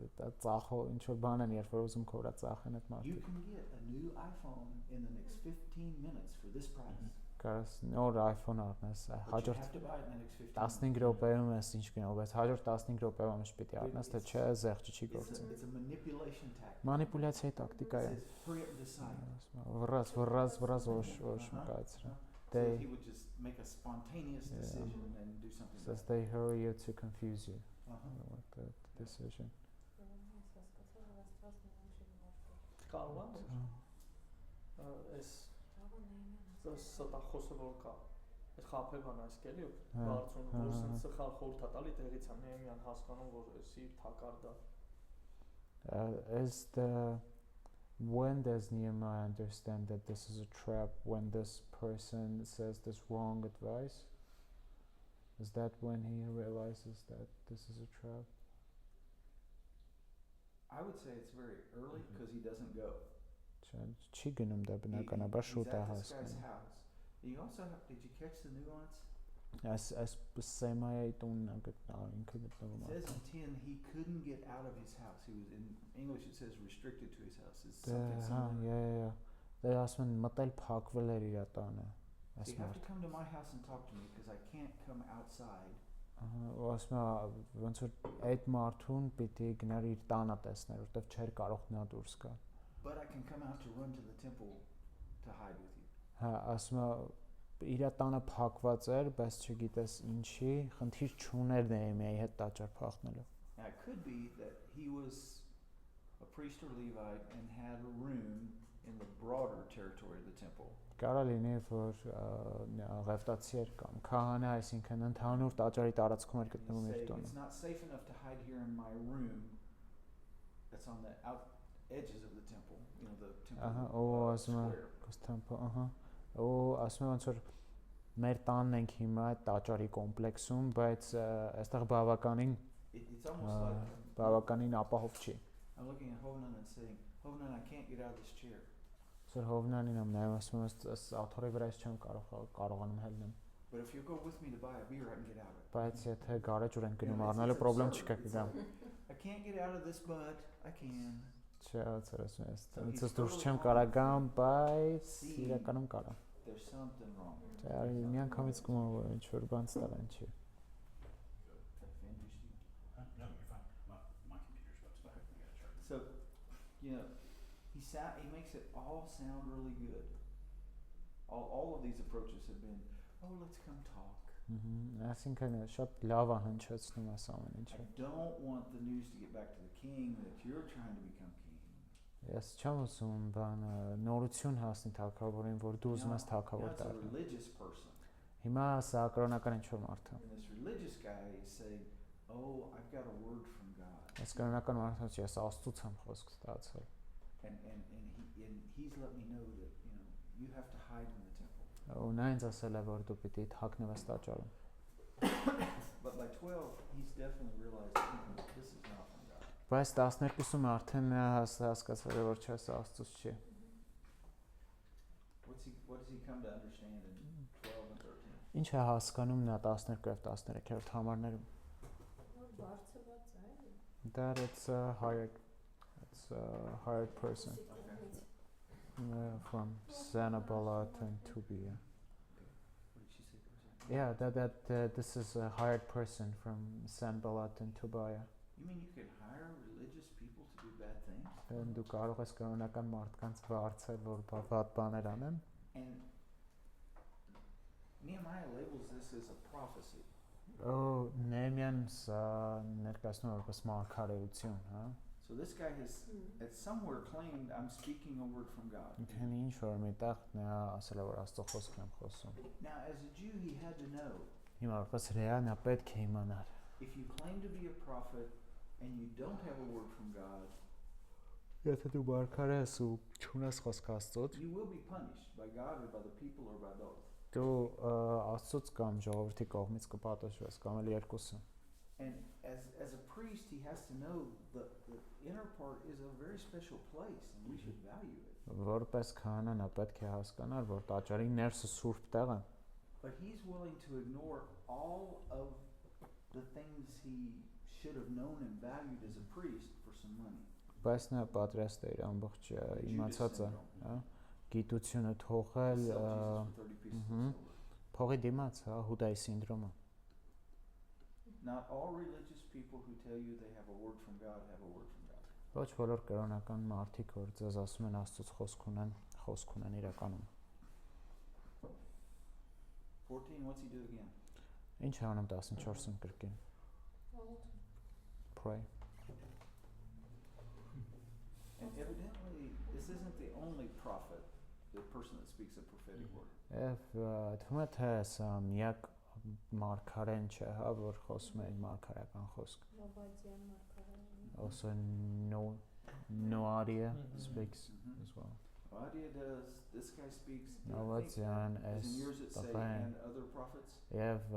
այդ ծախո ինչ որ բան են, երբ որ ուզում քո վրա ծախեն այդ You մարդիկ։ can get a new iPhone in the next 15 minutes for this price. Կարաս նոր iPhone առնես, But you հաջորդ have to buy it in the next 15 15 րոպեում ես ինչ գնալ, բայց հաջորդ 15 րոպեում ինչ պիտի առնես, թե չէ զեղչի չի գործի։ It's a manipulation tactic. Մանիպուլյացիայի տակտիկա It է։ says, hurry up and decide. Վռազ ոչ մկայացրա։ So They he would just make a spontaneous Yeah. decision and do something. says about they hurry you to confuse you Uh-huh. with the decision. Կարող է այս ստախոսը որ կա այդ խափեվան այս կելի Հա, բարձուն հա, որ հա, սենց հա։ սխալ խորհուրդ է տալի տեղից է Նեեմիան հասկանում որ էսի թակարդ է Is the when does Nehemiah understand that this is a trap when this person says this wrong advice? Is that when he realizes that this is a trap? I would say it's very early Mhm. because he doesn't go. Չի գնում դա բնականաբար He's շուտ է at this guy's հասկանում։ house. You also have, did you catch the nuance? Այս Սեմայի տունն է ինքը գտնվում It է։ says in 10 he couldn't get out of his house. He was in English it says restricted to his house. It's something Հա, similar. Դե ասում են մտել փակվել էր իր տանը։ So Այս you have to մարդ։ come to my house and talk to me because I can't come outside. Ու ասում է ոնց որ այդ մարդուն պիտի գնար իր տանը տեսներ, որտեվ չէր կարող նա դուրս գալ։ But I can come out to run to the temple to hide with you. Հա, ասում է իր տանը փակված էր, բայց չգիտես ինչի, խնդիր չուներ Նեեմիայի հետ տաճար փախնելու։ Now it could be that he was a priest or Levite and had a room in the broader territory of the temple. Կարա լինի, որ ղևտացի էր կամ քահանա, այսինքն ընդհանուր տաճարի տարածքում էր And գտնվում he'd իր say, տունը։ it's not safe enough to hide here in my room that's on the out edges of the temple, you know, the temple Ահա, ու ասում է square. Կոստամփը, ահա։ Ու ասում է ոնց որ մեր տանն ենք հիմա այդ տաճարի կոմպլեքսում, բայց այստեղ It's almost բավականին ապահով չի։ I'm looking at Hovenan and saying, Hovenan, I can't get out of this chair. Սա Հովնանին եմ նայում, ասում եմ, այս աթոռի վրայից չեմ կարողանում հելնեմ։ But if you go with me to buy a beer, I can get out of it. Բայց եթե գարեջուր ենք You գնում know, առնելու it's պրոբլեմ absurd. չկա It's գամ։ like, I can't get out of this, but I can. Չէ, ասում եմ, So ոնց he's դուրս early չեմ on կարա գամ, բայց seeing իրականում կարա։ There's something wrong. Չէ, արի մի անգամից գումա որ ինչ որ բան ստալան չի։ That offend you, Steve? No, you're fine. My computer's about to die. I gotta charge it. So, you know, he makes it all sound really good. All of these approaches have been, oh, let's come talk. Այսինքն շատ լավ է հնչեցնում այս ամեն I ինչը։ don't want the news to get back to the king that you're trying to become king. Ես չեմ ուզում բան նորություն հասնի թագավորին, որ դու ուզում ես Now թագավոր it's a դառնալ։ religious person. Հիմա սա կրոնական ինչ որ մարդ է։ And this religious guy is saying, oh, I've got a word from God. Այս կրոնական մարդը ես Աստծուց եմ խոսք ստացել։ And he's let me know that, you have to hide in the temple. Ու նա ինձ ասել է, որ դու պիտի թաքնվես տաճարում։ But by 12, he's definitely realized this is not from God. Բայց 12-ում արդեն նա հասկացել է, որ չէ, սա Աստծուց չի։ What does he come to understand in 12 and 13? Ինչ է հասկանում նա 12 եւ 13-րդ համարներում։ Որ բարձրված է։ That it's a hired person from Sanballat and Tobiah. What did she say? For a second? Yeah, that this is a hired person from Sanballat and Tobiah. You mean you can hire religious people to do bad things? Դու կարող ես կրոնական մարդկանց վարձել, որ վատ բաներ անեն։ And Nehemiah labels this as a prophecy. Նեհեմիան սա ներկայացնում է որպես մարգարեություն, հա։ So this guy has at somewhere claimed I'm speaking a word from God. Ինքն ինչ որ միտեղ նա ասել է, որ Աստծո խոսքն եմ խոսում։ Now as a Jew he had to know, Հիմա որպես հրեա նա պետք է իմանար։ if you claim to be a prophet and you don't have a word from God, Եթե դու մարգարե ես ու չունես խոսք Աստծոց, you will be punished by God or by the people or by both. դու Աստծոց կամ ժողովրդի կողմից կպատասխանես կամ էլ երկուսը։ And as a priest he has to know the inner part is a very special place and we should value it. Որպես քահանա նա պետք է հասկանար, որ տաճարի ներսը սուրբ տեղ է։ But he's willing to ignore all of the things he should have known and valued as a priest for some money. Բայց նա պատրաստ է իր ամբողջ The Judas իմացածը, syndrome. հա, գիտությունը թողել Sell Jesus for 30 pieces of silver. փողի դիմաց, հա, Հուդայի սինդրոմը։ Not all religious people who tell you they have a word from God have a word from God. Ոչ բոլոր կրոնական մարդիկ, որ ձեզ ասում են Աստծոց խոսք ունեն իրականում։ 14, what's he do again? Ինչ է անում 14-ում կրկին։ Pray. And evidently, this isn't the only prophet, the person that speaks a prophetic word. Եվ թվում է թե սա միակ մարգարեն չէ, հա, որ խոսում է մարգարական խոսք։ Նոբադյան մարգարեն։ Also Noadia speaks as well. Obadiah does, this guy speaks. Նովադյան As is in yours it say, տղեն and other prophets. եւ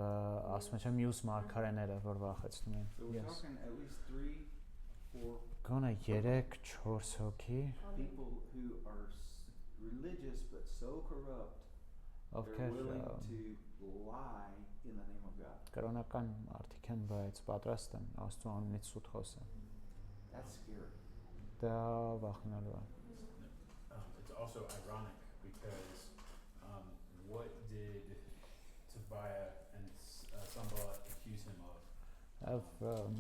ասում եմ մյուս մարգարեները որ վախեցնում են։ So we're talking at least 3, 4 Գոնե 3-4 hոգի, people who are religious but so corrupt, they're ովքեր willing to lie in the name of God. կրոնական մարդիկ են, բայց պատրաստ են Աստծո անունից սուտ խոսել։ That's scary. Դա վախենալու է։ It's also ironic because what did Tobiah and Sanballat accuse him of? Եվ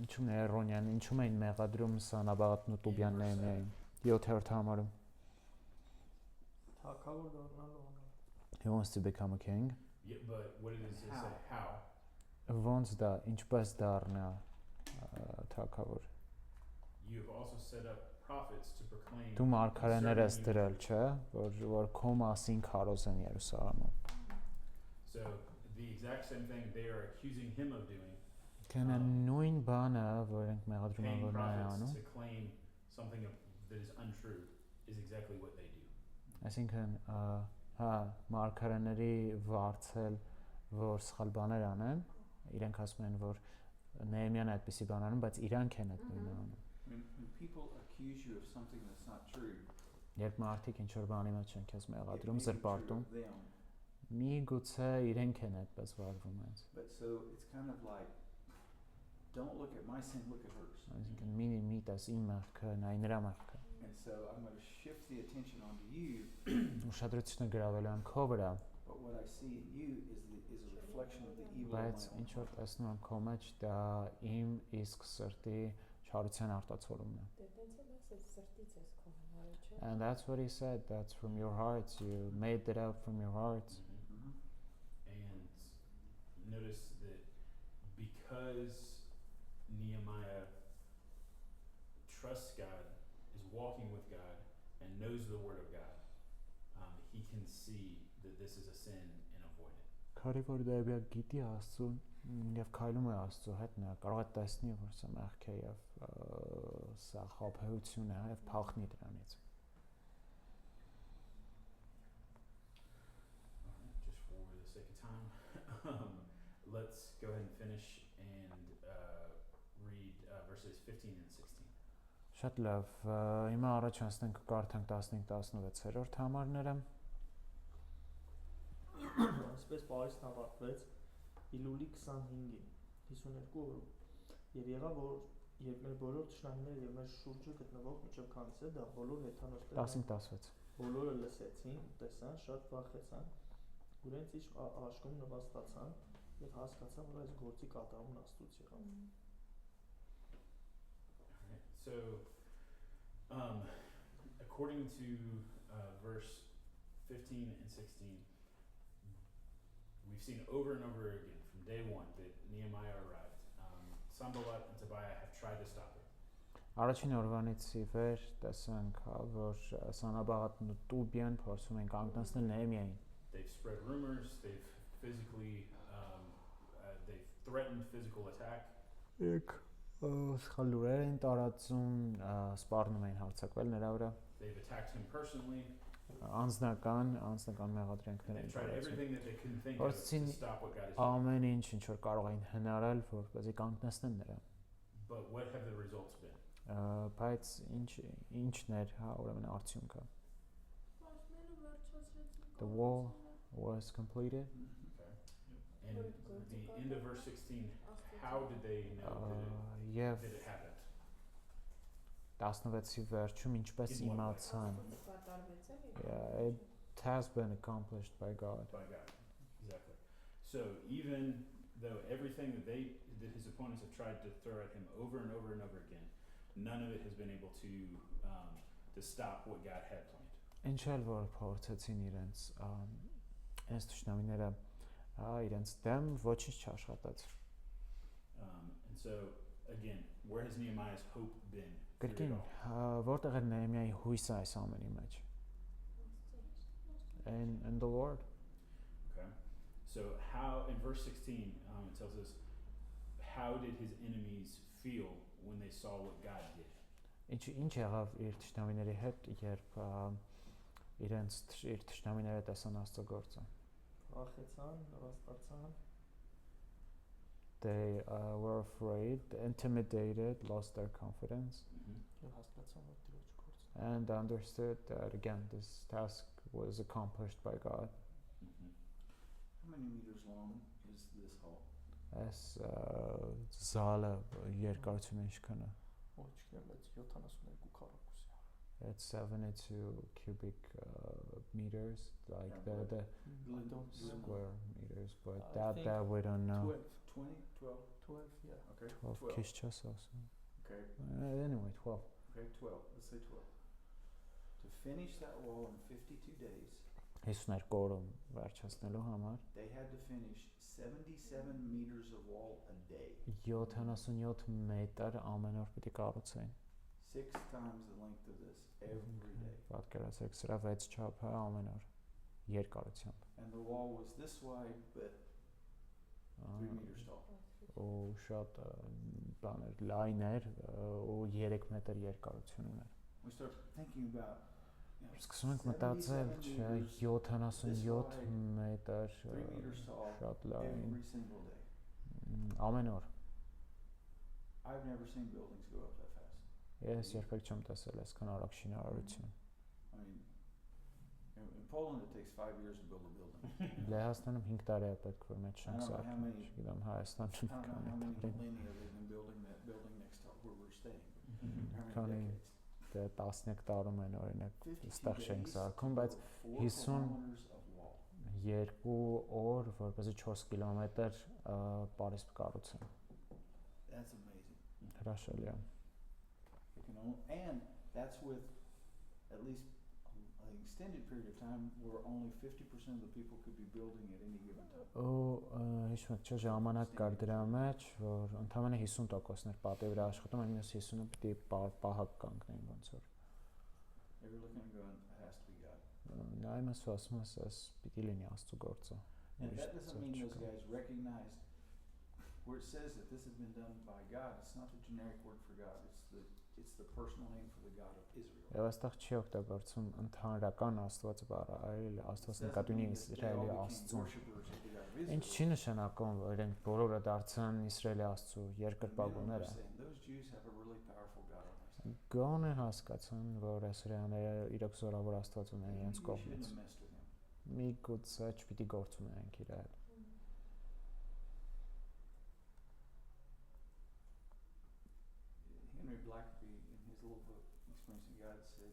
ինչու՞մ է Էրոնյան, ինչու՞մ էին մեղադրում Սանաբաղատն ու Տուբյան Նեհեմիային 7-րդ համարում։ Թագավոր դառնալու համար։ He wants to become a king. Yeah, but what does it say? How? Ոնց դա, ինչպես դառնա թագավոր։ You've also set up prophets to proclaim. Դու մարգարեներ ես concerning դրել, you. չէ, որ քո մասին քարոզեն Երուսաղեմում։ So the exact same thing they are accusing him of doing. Կնա նույն բանը, որ ենք մեղադրում Paying որ նա է prophets անում։ to claim something that is untrue is exactly what they do. Այսինքն, հա, մարգարեների վարձել, որ սխալ բաներ անեն, իրենք ասում են, որ Նեհեմիան այդպիսի բան անում, բայց իրանք են այդ նույնը անում։ When people accuse you of something that's not true, Երբ մարդիկ ինչ որ բանի մեջ են քեզ It մեղադրում, may be true զրպարտում, of them, միգուցե իրենք են այդպես վարվում ինձ։ but so it's kind of like, don't look at my sin, look at hers. Այսինքն մի տես իմ մեղքը, նայ նրա մեղքը։ And so I'm going to shift the attention onto you, Ուշադրությունը գրավելու եմ քո վրա, but what I see in you is a reflection of the evil of բայց my own ինչ որ heart. տեսնում եմ քո մեջ, դա իմ իսկ սրտի չարության արտացոլումն է։ Դե տենց էլ ասես սրտից ես քո հնարը, չէ՞։ And that's what he said, that's from your heart, you made that up from your heart. Mhm. Mhm. And notice that because Nehemiah trusts God, is walking with God, and knows the Word of God, he can see that this is a sin and avoid it. Քանի որ դա գիտի Աստծուն եւ քայլում է Աստծո հետ, նա կարող է տեսնի, որ սա մեղք է եւ սա խաբեություն է եւ փախնի դրանից։ Alright, just for the sake of time, let's go ahead and finish and read verses 15 and 16. Շատ լավ, հիմա առաջ անցնենք կարդանք 15-16-րդ համարները։ Այսպես Պարիսն ավարտվեց Իլուլի 25-ին 52 օրում եւ եղավ որ երբ մեր բոլոր ճշնամիները եւ մեր շուրջը գտնվող միջև քանիսը դա բոլոր հեթանոստները 15-16 բոլորը լսեցին ու տեսան շատ վախեցան իրենց իշխ աշկում նվաստացան եւ հասկացան որ այս գործի կատարումն Աստծուց եղավ Alright, so according to verse 15 and 16, we've seen over and over again from day one that Nehemiah arrived. Sanballat and Tobiah have tried to stop it. Առաջին օրվանից ի վեր տեսանք, որ Սանաբաղատն ու Տուբիան փորձում են կանգնեցնել Նեհեմիային։ They've spread rumors, they've physically they've threatened physical attack. Եկ սխալ լուրեր են տարածում, սպառնում էին հարձակվել նրա վրա։ They've attacked him personally. Անձնական մեղադրանքներ They've են tried տարածում։ everything that they can think of Փորձեցին to stop what God is doing. ամեն ինչ որ կարող էին հնարել, որպեսզի կանգնեցնեն նրան։ But what have the results been? Բայց ինչն էր, հա, ուրեմն արդյունքը։ The wall was completed. And the end of verse 16, how did they know Եվ that it happened? 16-ի վերջում ինչպես In what way? իմացան, կատարվեց էլի։ yeah, it has been accomplished by God. By God. Exactly. So even though everything that his opponents have tried to throw at him over and over and over again, none of it has been able to stop what God had planned. Ինչ էլ որ փորձեցին իրենց ինստիտուշնամիները իրենց դեմ ոչինչ չաշխատեց։ And so again, where has Nehemiah's hope been? Կրկին որտեղ էր Նեհեմիայի հույսը այս ամենի մեջ։ In the Lord. Okay. So how in verse 16 it tells us how did his enemies feel when they saw what God did? Ինչ եղավ իր ճշտամիների հետ, երբ իրենց իր ճշտամիները տեսան Աստծո գործը։ վախեցան նվաստացան They were afraid, intimidated, lost their confidence, եւ հասկացան որ Տիրոջ գործն and understood that again this task was accomplished by God. How many meters long is this hall? Այս զալը երկարությունը ինչքան է։ ոչ չգիտեմ բայց 72 քառակուսի It's 72 cubic meters, like Yeah, the I don't square meters, but I think that we don't know. 20, 12, 12 yeah okay, 12 12. քիչ չես ասում։ Okay, Anyway, 12. okay, 12, let's say 12. To finish that wall in 52 days, 52 օրում վերջացնելու համար they had to finish 77 meters of wall a day. 77 մետր ամեն օր պիտի կառուցեին։ 6 times the length of this every day. Պատկերացրեք սրա 6 չափը ամեն օր երկարությամբ։ And the wall was this wide, but 3 meters tall. Ու շատ բաներ լայն էր ու 3 մետր երկարություն ուներ։ We start thinking about, Սկսում ենք մտածել, չէ, 77 մետր 3 meters tall շատ լայն every single day. ամեն օր։ I've never seen buildings go up that fast. Ես երբեք չեմ տեսել այսքան արագ շինարարություն։ I mean, in Poland it takes 5 years to build a building. Լեհաստանում 5 տարի է պետք որ մեծ I շենք don't know how սարքեն, many- չգիտեմ Հայաստանում I don't know how many քանի millennia they've been building that building next to where we're staying. Mhm. How many Քանի- decades? դե 13 տարում են օրինակ 52 ստեղ շենք days սարքում, to բայց build 4 50 kilometers of wall. 2 օր որպեսզի 4 կիլոմետր Պարիսպ կառուցեն։ That's amazing. Հրաշալի է։ You can and that's with at least an extended period of time where only 50% of the people could be building at any given time. Ու հիշում եք, չէ՞ ժամանակ կար դրա մեջ, որ ընդամենը 50%-ներ պատի վրա աշխատում են, մյուս 50-ը պիտի պահակ կանգնեին ոնց որ։ They were looking and going, it has to be God. Նայում ես ու ասում ես, այս պիտի լինի Աստծո գործը։ And Ուրիշ that doesn't գործ mean those չկա։ guys recognized where it says that this has been done by God. It's not the generic word for God. It's the personal name for the God of Israel. Եվ այստեղ չի օգտագործում ընդհանրական Աստված բառը, այլ Աստված նկատի ունի Իսրայելի Աստծուն։ Ինչ չի նշանակում, որ իրենք բոլորը դարձան Իսրայելի Աստծո երկրպագուները։ Those Jews have a really powerful God on their side. Գոնե հասկացան, որ Իսրայելները իրոք զորավոր Աստված ունեն իրենց We shouldn't կողմից։ have messed with him. Միգուցե չպիտի գործ ունենանք իր հետ։ Henry Blackaby, in his little book, Experiencing God, said,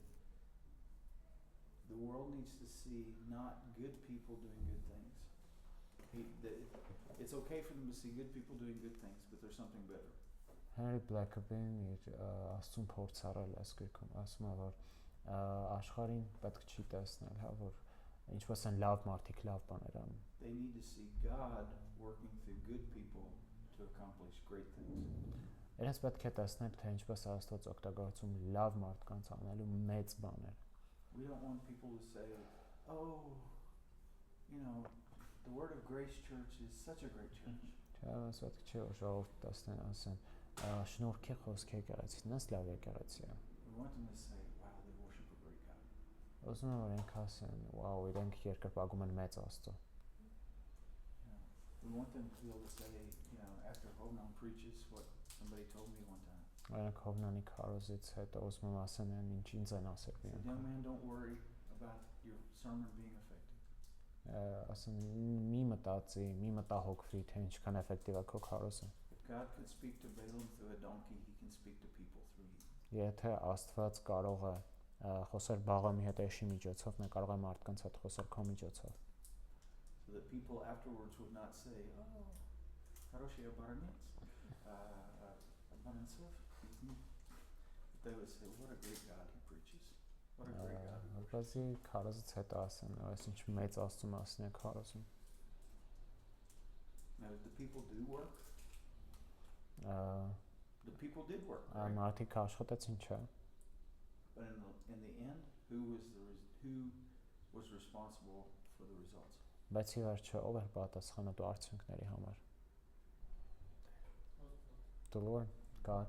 the world needs to see not good people doing good things. It's okay for them to see good people doing good things, but there's something better. Henry Blackaby-ն իր Աստծուն փորձարել այս գրքում ասում է, որ աշխարհին պետք չի տեսնել, հա, որ ինչպես են լավ մարդիկ լավ բաներ անում։ They need to see God working through good people to accomplish great things. Իրենց պետք է տեսնել, թե ինչպես Աստված օգտագործում լավ մարդկանց անելու մեծ բաներ։ We don't want people to say, oh, you know, the Word of Grace Church is such a great church. Չէ, ասած պետք չէ որ ժողովուրդ տեսնեն, ասեն, շնորհքի խոսք եկեղեցին, այս լավ եկեղեցի է։ We want them to say, wow, they worship a great God. Ուզում եմ որ իրենք ասեն, վաու, իրենք երկրպագում են մեծ Աստծո։ You know, we want them to be able to say, you know, after Hovnan preaches what somebody told me one time. Նրանք Հովնանի քարոզից հետո ուզում եմ ասեն, ինչ ինձ են ասել Said, իրենք։ young man, don't worry about your sermon being effective. Ասեն մի մտածի, մի մտահոգվի, թե ինչքան էֆեկտիվ է քո քարոզը։ If God could speak to Balaam through a donkey, he can speak to people through you. Եթե Աստված կարող է խոսել Բաղամի հետ էշի միջոցով, նա կարող է մարդկանց հետ խոսել քո միջոցով։ So that people afterwards would not say, oh, хороший баранец, баранцов. They would say, what a great God he preaches. What a great God he preaches. Որպեսզի քարոզից հետո ասեն, այս ինչ մեծ Աստծո մասին է քարոզում։ Now, did the people do work? The people did work, right? Մարդիկ աշխատեցին, չէ։ But in the end, who was responsible for the results? Բայց ի վերջո ով էր պատասխանատու արդյունքների համար։ The Lord, God.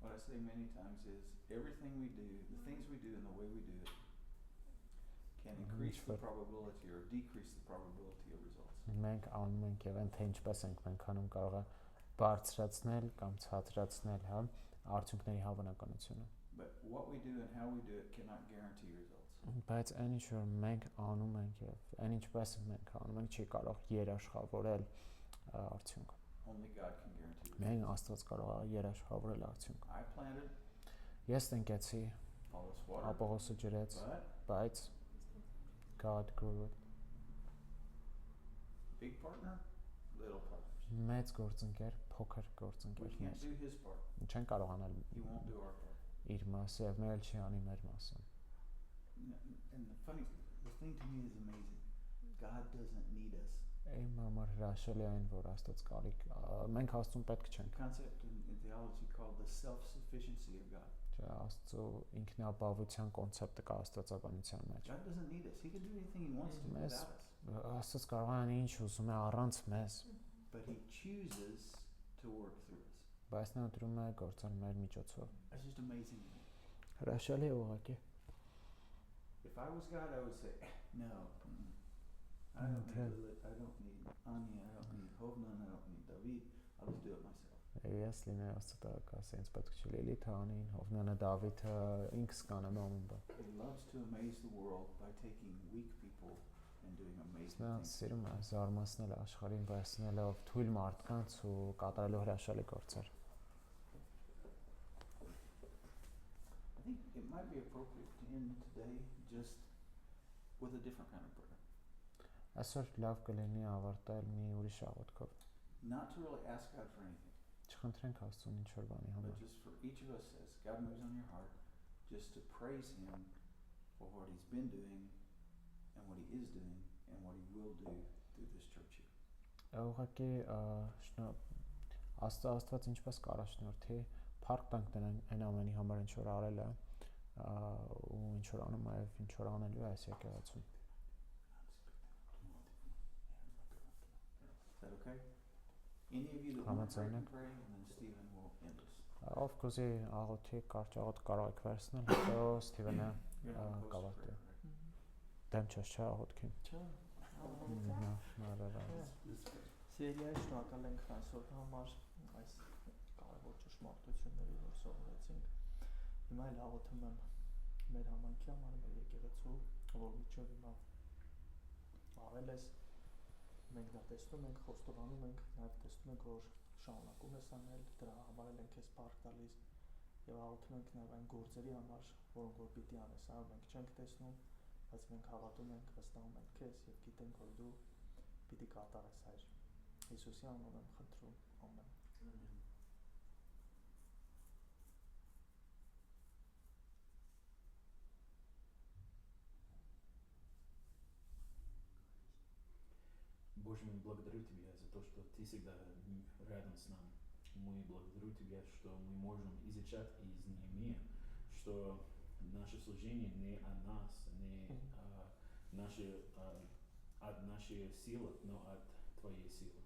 What I say many times is everything we do, the things we do and the way we do it can increase the probability or decrease the probability of results. Մենք անում ենք եւ թե ինչպես ենք մենք անում կարող է բարձրացնել կամ ցածրացնել, հա, արդյունքների հավանականությունը։ But what we do and how we do it cannot guarantee results. Բայց այն ինչ որ մենք անում ենք եւ այն ինչպես մենք անում ենք չի կարող երաշխավորել արդյունք։ Only God can guarantee results. Մենք Աստված կարող է երաշխավորել արդյունք։ I planted, Ես տնկեցի, Apollos watered, Ապողոսը ջրեց, բայց God grew it։ big partner, little partners. Մեծ գործընկեր, փոքր We գործընկերներ։ can't do his part. Չեն կարող անել He won't do our part. իր մասը եւ մեր էլ չի անի մեր մասը։ And the thing to me is amazing. God doesn't need us. Իմ համար հրաշալի այն որ Աստված կարի մենք Աստծուն պետք The չենք։ concept in theology called the self-sufficiency of God. Չէ, Աստծո ինքնաբավության կոնցեպտը կա աստվածաբանության մեջ։ God doesn't need us. He can do anything he wants to Yes. without us. Աստված կարող է անի ինչ ուզում է առանց մեզ, But he chooses to work through us. բայց նա դրում է գործել մեր միջոցով։ That's just amazing to me. Հրաշալի է ուղղակի։ If I was God, I would say, no. I don't need Anya, I don't need Hovnan, I don't need David. I'll just do it myself. Ես լինե աստծո ասենց պետք չի Լիլիթ անին, Հովնանը Դավիթը ինքս կանեմ ամենը։ He loves to amaze the world by taking weak people and doing amazing Նա things. սիրում է զարմացնել աշխարհին, վերցնելով թույլ մարդկանց ու կատարելով հրաշալի գործեր։ I think it might be appropriate to end today just with a different kind of prayer. Այսօր լավ կլինի ավարտել մի ուրիշ աղոթքով։ Not to really ask God for anything, Չխնդրենք Աստծուն ինչ որ բանի but համար, just for each of us as God moves on your heart, just to praise Him for what He's been doing and what He is doing and what He will do through this church here. Ուղղակի Աստված ինչպես կառաջնորդի, փառք տանք դրան այն ամենի համար ինչ որ արել է, ու ինչ որ անում է, ինչ որ անելու է այս եկեղեցում։ Is that okay? Any of you that want to pray can pray, and then Stephen will end us. Ով կուզի աղոթի, կարճ աղոթ կարող եք վերցնել, հետո Ստիվենը կավարտի։ Դեմ չես չէ աղոթքին։ Չէ։ Սիրիայի շնորհակալ ենք այսօր համար այս կարևոր ճշմարտությունների, որ սովորեցինք։ Հիմա էլ աղոթում եմ մեր համայնքի համար, մեր եկեղեցու, որ միջով հիմա արել ես, մենք դա տեսնում ենք, խոստովանում ենք, նաև տեսնում ենք, որ շարունակում ես անել, դրա համար էլ ենք ես փառք տալիս եւ աղոթում ենք նաև այն գործերի համար, որոնք որ պիտի անես, այո, մենք չենք տեսնում, բայց մենք հավատում ենք, վստահում ենք քեզ եւ գիտենք, որ դու պիտի կատարես Հայր։ Հիսուսի անունով եմ խնդրում, ամեն։ Боже, мы благодарю Тебя за то, что Ты всегда рядом с нами. Мы благодарю Тебя, что мы можем изучать из Неемии, что наше служение не о нас, не от нашей силы, но от Твоей силы.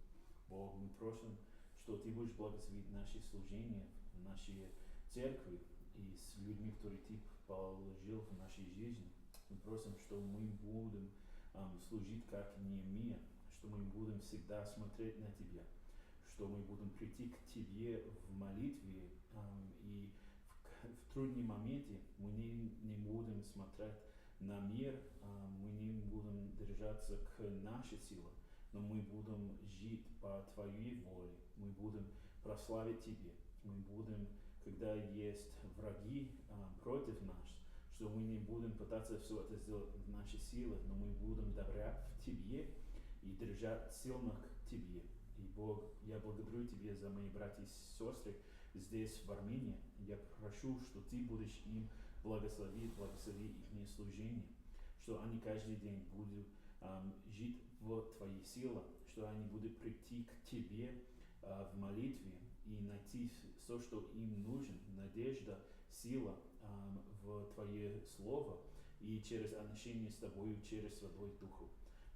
Бог, мы просим, что Ты будешь благословить наши служения в нашей церкви и с людьми, которые Ты положил в нашей жизни. Мы просим, что мы будем служить как Неемия, что мы будем всегда смотреть на Тебя, что мы будем прийти к Тебе в молитве, и в трудные моменты мы не будем смотреть на мир, мы не будем держаться к нашей силе, но мы будем жить по Твоей воле, мы будем прославить Тебе, мы будем, когда есть враги против нас, что мы не будем пытаться все это сделать в нашей силе, но мы будем доверять в Тебе и держать сильно к Тебе. И Бог, я благодарю Тебя за мои братья и сестры здесь, в Армении. Я прошу, что Ты будешь им благослови их служение, что они каждый день будут жить в Твоей силе, что они будут прийти к Тебе в молитве и найти все, что им нужно, надежда, сила в Твое Слово и через отношения с Тобой, через Святой Дух.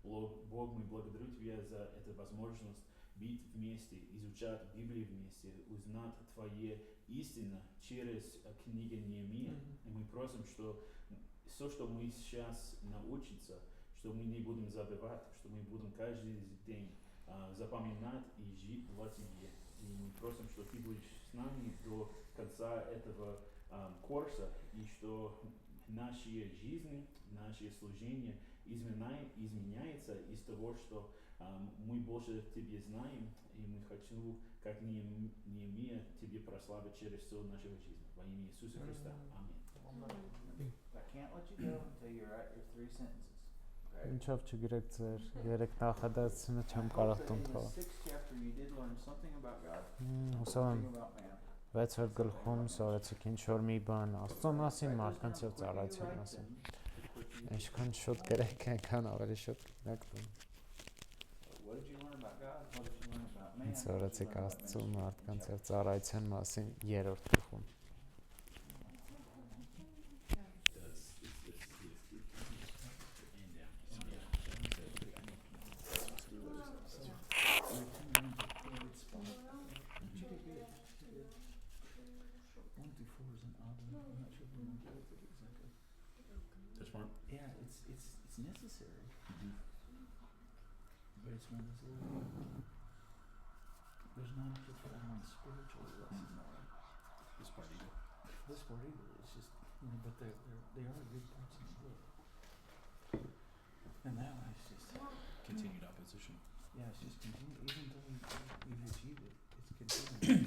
Бог, мы благодарю Тебя за эту возможность быть вместе, изучать Библию вместе, узнать Твои истины через книгу Неемии. И мы просим, что все, что мы сейчас научимся, что мы не будем забывать, что мы будем каждый день запоминать и жить для Тебя. И мы просим, что Ты будешь с нами до конца этого курса, и что наши жизни, наши служения изменяется из того, что мы больше Тебе знаем, и мы хотим, как Неемия, Тебе прославить через всю нашу жизнь. Во имя Иисуса Христа. Аминь. I can't let you go until you're at your 3 sentences. Okay? Ինչով չգիրեք ձեր երեք նախադասությունը չեմ կարող տուն թողել։ In the 6th chapter you did learn something about God, Հուսով եմ something about man. 6-րդ գլխում սովորեցիք ինչ որ մի բան Աստծո մասին, մարդկանց եւ ծառայության մասին։ Ինչքան շուտ գրեք, այնքան ավելի շուտ կգնաք տուն։ What did you learn about God? What did you learn about man? Սովորեցիք Աստծո, մարդկանց եւ ծառայության մասին 3-րդ գլխում։ Yeah, it's necessary. But it's one of those little, there's not a profound spiritual this word either. It's just, you know, but they are good points in the book. And that one is just, Continued opposition. yeah, it's just continue, even though you've achieved it, it's continuing.